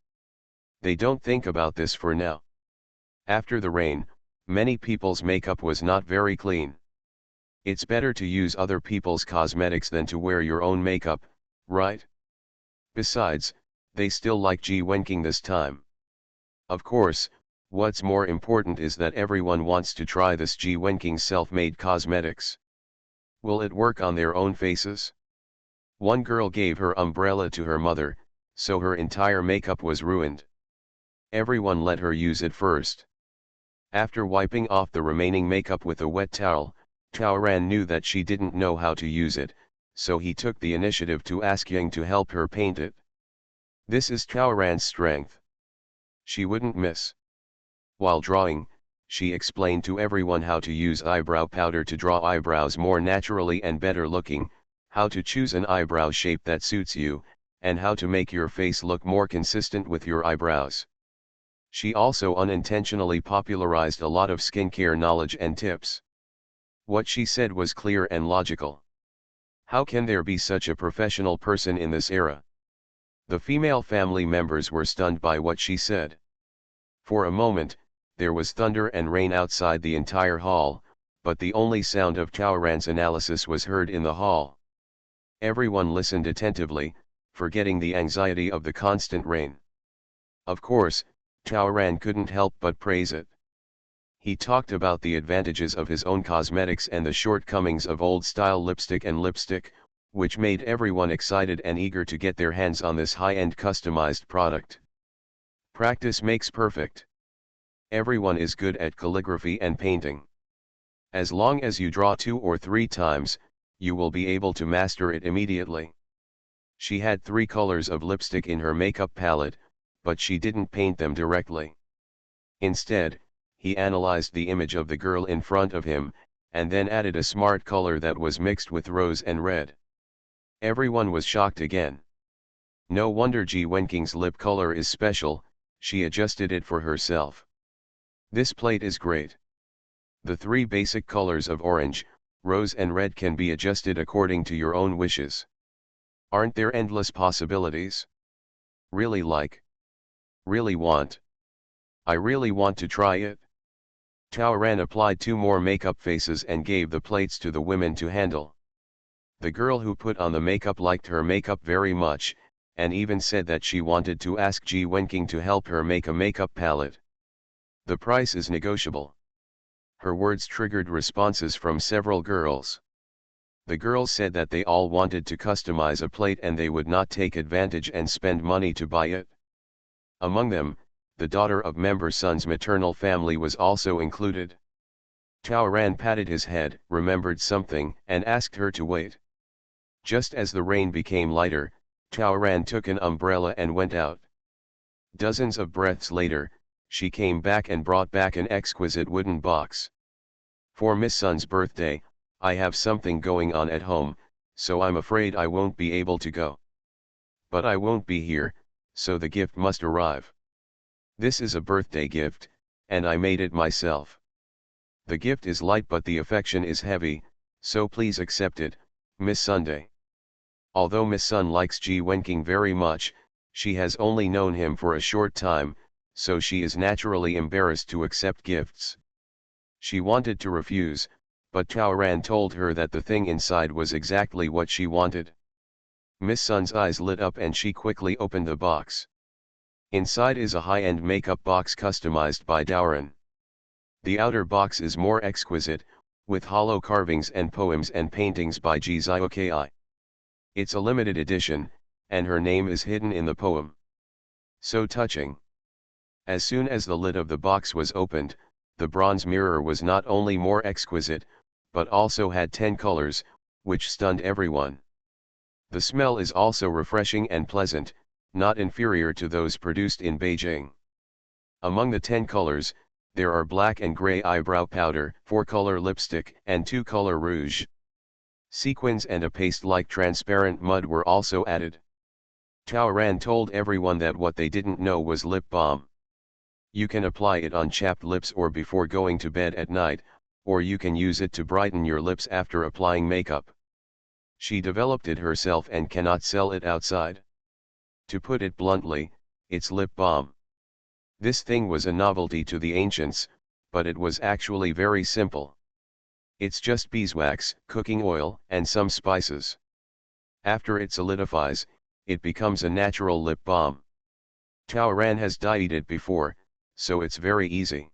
They don't think about this for now. After the rain, many people's makeup was not very clean. It's better to use other people's cosmetics than to wear your own makeup, right? Besides, they still like Ji Wenqing this time. Of course, what's more important is that everyone wants to try this Ji Wenqing self-made cosmetics. Will it work on their own faces? One girl gave her umbrella to her mother, so her entire makeup was ruined. Everyone let her use it first. After wiping off the remaining makeup with a wet towel, Taoran knew that she didn't know how to use it, so he took the initiative to ask Yang to help her paint it. This is Taoran's strength. She wouldn't miss. While drawing, she explained to everyone how to use eyebrow powder to draw eyebrows more naturally and better looking, how to choose an eyebrow shape that suits you, and how to make your face look more consistent with your eyebrows. She also unintentionally popularized a lot of skincare knowledge and tips. What she said was clear and logical. How can there be such a professional person in this era? The female family members were stunned by what she said. For a moment, there was thunder and rain outside the entire hall, but the only sound of Taoran's analysis was heard in the hall. Everyone listened attentively, forgetting the anxiety of the constant rain. Of course, Taoran couldn't help but praise it. He talked about the advantages of his own cosmetics and the shortcomings of old-style lipstick, which made everyone excited and eager to get their hands on this high-end customized product. Practice makes perfect. Everyone is good at calligraphy and painting. As long as you draw 2 or 3 times, you will be able to master it immediately. She had 3 colors of lipstick in her makeup palette, but she didn't paint them directly. Instead, he analyzed the image of the girl in front of him, and then added a smart color that was mixed with rose and red. Everyone was shocked again. No wonder Ji Wenqing's lip color is special, she adjusted it for herself. This plate is great. The 3 basic colors of orange, rose and red can be adjusted according to your own wishes. Aren't there endless possibilities? Really like? Really want? I really want to try it. Taoran applied 2 more makeup faces and gave the plates to the women to handle. The girl who put on the makeup liked her makeup very much, and even said that she wanted to ask Ji Wenking to help her make a makeup palette. The price is negotiable. Her words triggered responses from several girls. The girls said that they all wanted to customize a plate and they would not take advantage and spend money to buy it. Among them, the daughter of member Sun's maternal family was also included. Tao Ran patted his head, remembered something, and asked her to wait. Just as the rain became lighter, Tao Ran took an umbrella and went out. Dozens of breaths later, she came back and brought back an exquisite wooden box. For Miss Sun's birthday, I have something going on at home, so I'm afraid I won't be able to go. But I won't be here, so the gift must arrive. This is a birthday gift, and I made it myself. The gift is light but the affection is heavy, so please accept it, Miss Sunday. Although Miss Sun likes Ji Wenking very much, she has only known him for a short time, so she is naturally embarrassed to accept gifts. She wanted to refuse, but Tao Ran told her that the thing inside was exactly what she wanted. Miss Sun's eyes lit up and she quickly opened the box. Inside is a high-end makeup box customized by Daoran. The outer box is more exquisite, with hollow carvings and poems and paintings by Ji Zioki. It's a limited edition, and her name is hidden in the poem. So touching. As soon as the lid of the box was opened, the bronze mirror was not only more exquisite, but also had 10 colors, which stunned everyone. The smell is also refreshing and pleasant, not inferior to those produced in Beijing. Among the 10 colors, there are black and gray eyebrow powder, 4-color lipstick, and 2-color rouge. Sequins and a paste-like transparent mud were also added. Tao Ran told everyone that what they didn't know was lip balm. You can apply it on chapped lips or before going to bed at night, or you can use it to brighten your lips after applying makeup. She developed it herself and cannot sell it outside. To put it bluntly, it's lip balm. This thing was a novelty to the ancients, but it was actually very simple. It's just beeswax, cooking oil, and some spices. After it solidifies, it becomes a natural lip balm. Tao Ran has dyed it before, so it's very easy.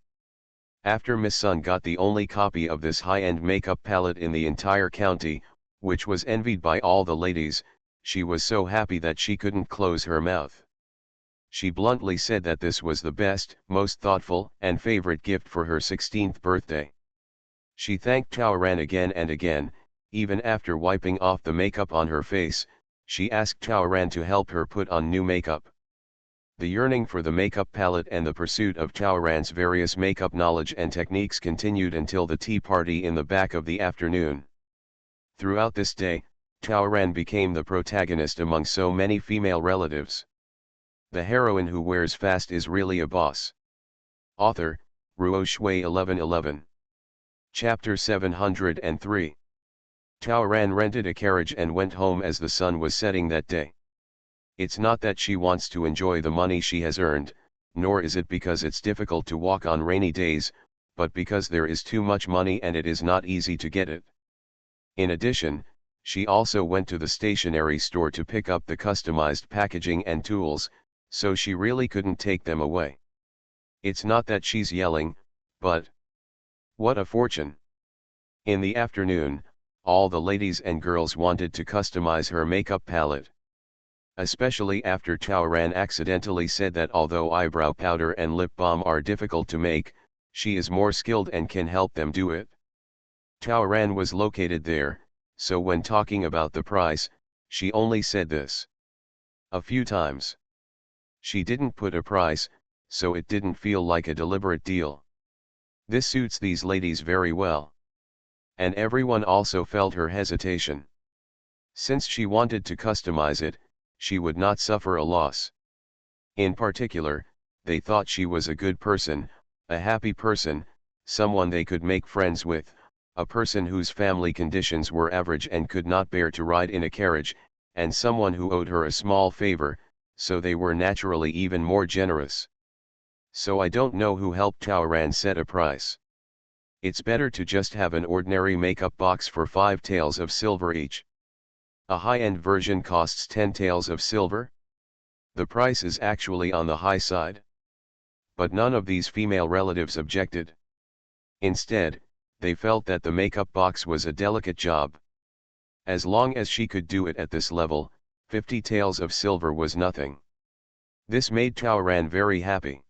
After Miss Sun got the only copy of this high-end makeup palette in the entire county, which was envied by all the ladies, she was so happy that she couldn't close her mouth. She bluntly said that this was the best, most thoughtful, and favorite gift for her 16th birthday. She thanked Tao Ran again and again, even after wiping off the makeup on her face, she asked Tao Ran to help her put on new makeup. The yearning for the makeup palette and the pursuit of Tao Ran's various makeup knowledge and techniques continued until the tea party in the back of the afternoon. Throughout this day, Tao Ran became the protagonist among so many female relatives. The heroine who wears fast is really a boss. Author, Ruo Shui 1111. Chapter 703. Tao Ran rented a carriage and went home as the sun was setting that day. It's not that she wants to enjoy the money she has earned, nor is it because it's difficult to walk on rainy days, but because there is too much money and it is not easy to get it. In addition, she also went to the stationery store to pick up the customized packaging and tools, so she really couldn't take them away. It's not that she's yelling, but what a fortune! In the afternoon, all the ladies and girls wanted to customize her makeup palette. Especially after Tao Ran accidentally said that although eyebrow powder and lip balm are difficult to make, she is more skilled and can help them do it. Tao Ran was located there, so when talking about the price, she only said this a few times. She didn't put a price, so it didn't feel like a deliberate deal. This suits these ladies very well. And everyone also felt her hesitation. Since she wanted to customize it, she would not suffer a loss. In particular, they thought she was a good person, a happy person, someone they could make friends with, a person whose family conditions were average and could not bear to ride in a carriage, and someone who owed her a small favor, so they were naturally even more generous. So I don't know who helped Tao Ran set a price. It's better to just have an ordinary makeup box for 5 taels of silver each. A high-end version costs 10 taels of silver? The price is actually on the high side. But none of these female relatives objected. Instead, they felt that the makeup box was a delicate job. As long as she could do it at this level, 50 taels of silver was nothing. This made Taoran very happy.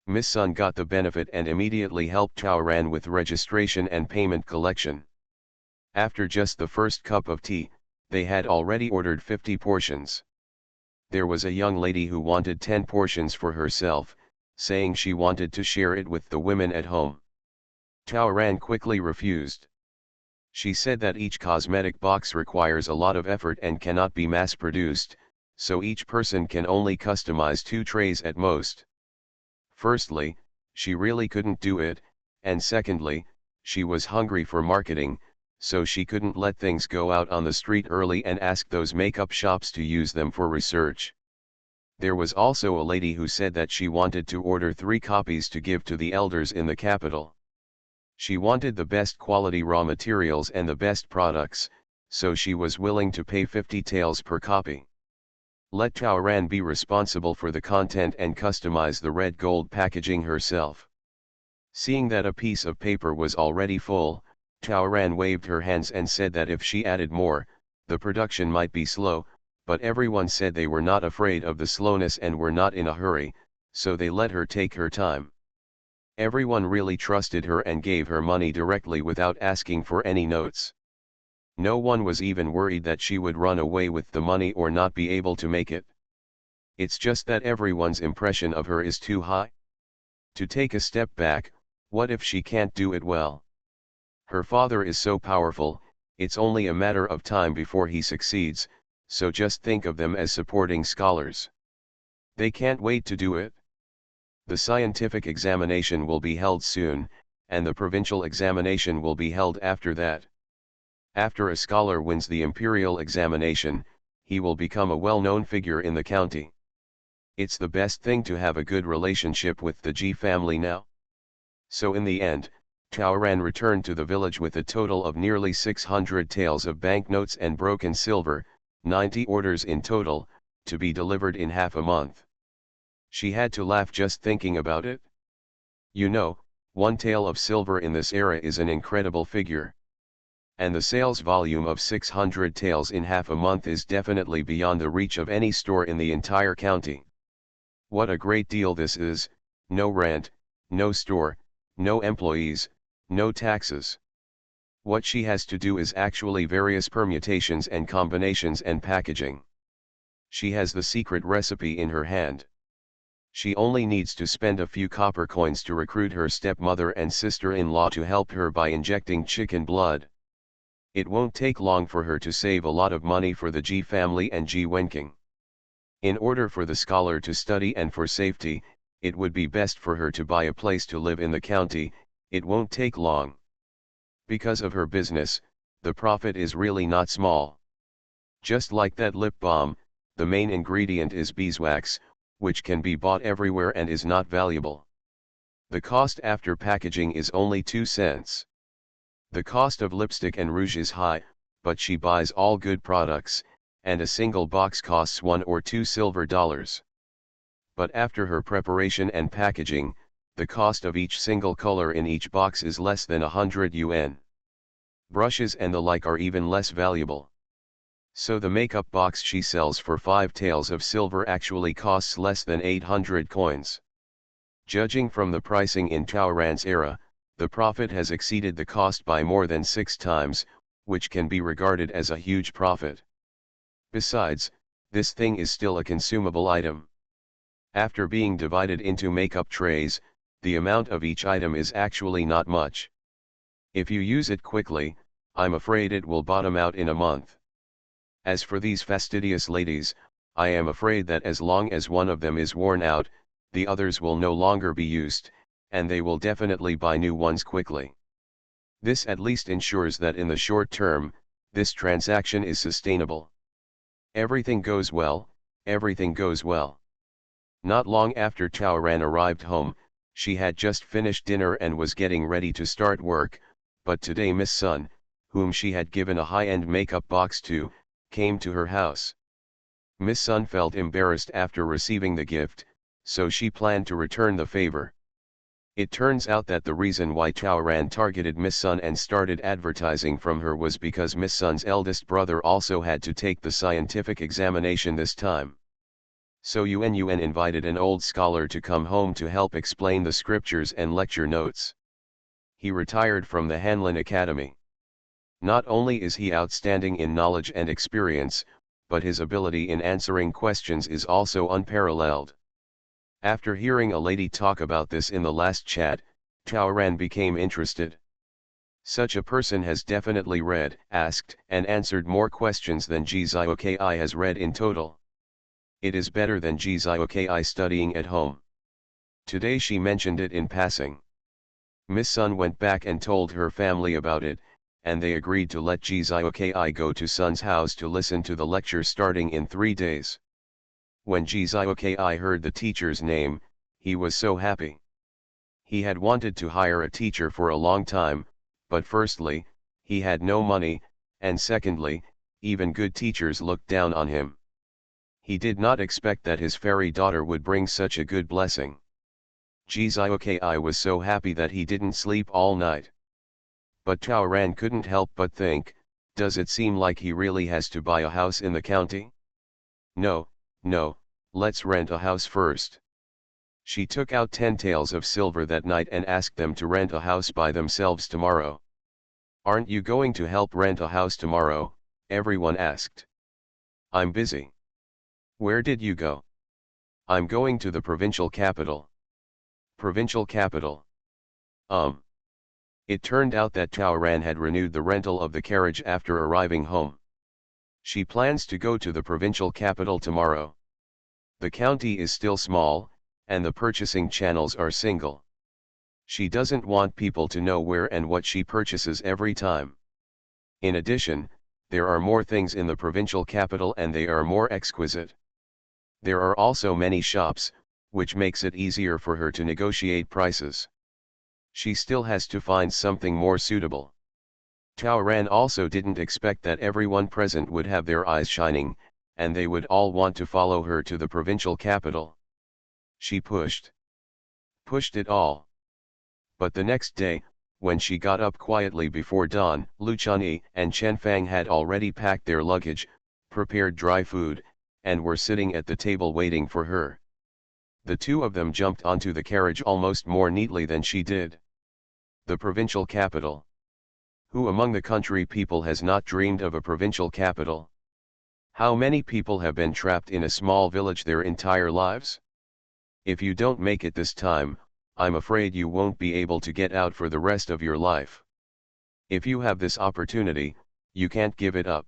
Miss Sun got the benefit and immediately helped Taoran with registration and payment collection. After just the first cup of tea, they had already ordered 50 portions. There was a young lady who wanted 10 portions for herself, saying she wanted to share it with the women at home. Taoran quickly refused. She said that each cosmetic box requires a lot of effort and cannot be mass-produced, so each person can only customize 2 trays at most. Firstly, she really couldn't do it, and secondly, she was hungry for marketing, so she couldn't let things go out on the street early and ask those makeup shops to use them for research. There was also a lady who said that she wanted to order 3 copies to give to the elders in the capital. She wanted the best quality raw materials and the best products, so she was willing to pay 50 taels per copy. Let Taoran be responsible for the content and customize the red gold packaging herself. Seeing that a piece of paper was already full, Taoran waved her hands and said that if she added more, the production might be slow, but everyone said they were not afraid of the slowness and were not in a hurry, so they let her take her time. Everyone really trusted her and gave her money directly without asking for any notes. No one was even worried that she would run away with the money or not be able to make it. It's just that everyone's impression of her is too high. To take a step back, what if she can't do it well? Her father is so powerful, it's only a matter of time before he succeeds, so just think of them as supporting scholars. They can't wait to do it. The scientific examination will be held soon, and the provincial examination will be held after that. After a scholar wins the imperial examination, he will become a well-known figure in the county. It's the best thing to have a good relationship with the G family now. So in the end, Taoran returned to the village with a total of nearly 600 taels of banknotes and broken silver, 90 orders in total, to be delivered in half a month. She had to laugh just thinking about it. You know, 1 tael of silver in this era is an incredible figure. And the sales volume of 600 taels in half a month is definitely beyond the reach of any store in the entire county. What a great deal this is, no rent, no store, no employees, no taxes. What she has to do is actually various permutations and combinations and packaging. She has the secret recipe in her hand. She only needs to spend a few copper coins to recruit her stepmother and sister-in-law to help her by injecting chicken blood. It won't take long for her to save a lot of money for the G family and G Wenking. In order for the scholar to study and for safety, it would be best for her to buy a place to live in the county. It won't take long. Because of her business, the profit is really not small. Just like that lip balm, the main ingredient is beeswax, which can be bought everywhere and is not valuable. The cost after packaging is only 2 cents. The cost of lipstick and rouge is high, but she buys all good products, and a single box costs 1 or 2 silver dollars. But after her preparation and packaging, the cost of each single color in each box is less than 100 yuan. Brushes and the like are even less valuable. So the makeup box she sells for 5 taels of silver actually costs less than 800 coins. Judging from the pricing in Taoran's era, the profit has exceeded the cost by more than 6 times, which can be regarded as a huge profit. Besides, this thing is still a consumable item. After being divided into makeup trays, the amount of each item is actually not much. If you use it quickly, I'm afraid it will bottom out in a month. As for these fastidious ladies, I am afraid that as long as one of them is worn out, the others will no longer be used, and they will definitely buy new ones quickly. This at least ensures that in the short term, this transaction is sustainable. Everything goes well, everything goes well. Not long after Taoran arrived home, she had just finished dinner and was getting ready to start work, but today Miss Sun, whom she had given a high-end makeup box to, came to her house. Miss Sun felt embarrassed after receiving the gift, so she planned to return the favor. It turns out that the reason why Taoran targeted Miss Sun and started advertising from her was because Miss Sun's eldest brother also had to take the scientific examination this time. So Yun invited an old scholar to come home to help explain the scriptures and lecture notes. He retired from the Hanlin Academy. Not only is he outstanding in knowledge and experience, but his ability in answering questions is also unparalleled. After hearing a lady talk about this in the last chat, Taoran became interested. Such a person has definitely read, asked, and answered more questions than Gzioki has read in total. It is better than Gzioki studying at home. Today she mentioned it in passing. Miss Sun went back and told her family about it, and they agreed to let Gzioki go to Sun's house to listen to the lecture starting in 3 days. When Gzioki heard the teacher's name, he was so happy. He had wanted to hire a teacher for a long time, but firstly, he had no money, and secondly, even good teachers looked down on him. He did not expect that his fairy daughter would bring such a good blessing. Gzioki was so happy that he didn't sleep all night. But Taoran couldn't help but think, does it seem like he really has to buy a house in the county? No, let's rent a house first. She took out 10 taels of silver that night and asked them to rent a house by themselves tomorrow. Aren't you going to help rent a house tomorrow? Everyone asked. I'm busy. Where did you go? I'm going to the provincial capital. Provincial capital. It turned out that Taoran had renewed the rental of the carriage after arriving home. She plans to go to the provincial capital tomorrow. The county is still small, and the purchasing channels are single. She doesn't want people to know where and what she purchases every time. In addition, there are more things in the provincial capital and they are more exquisite. There are also many shops, which makes it easier for her to negotiate prices. She still has to find something more suitable. Taoran also didn't expect that everyone present would have their eyes shining, and they would all want to follow her to the provincial capital. She pushed it all. But the next day, when she got up quietly before dawn, Lu Chunyi and Chen Fang had already packed their luggage, prepared dry food, and were sitting at the table waiting for her. The two of them jumped onto the carriage almost more neatly than she did. The provincial capital. Who among the country people has not dreamed of a provincial capital? How many people have been trapped in a small village their entire lives? If you don't make it this time, I'm afraid you won't be able to get out for the rest of your life. If you have this opportunity, you can't give it up.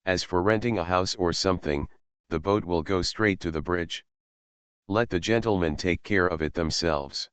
As for renting a house or something, the boat will go straight to the bridge. Let the gentlemen take care of it themselves.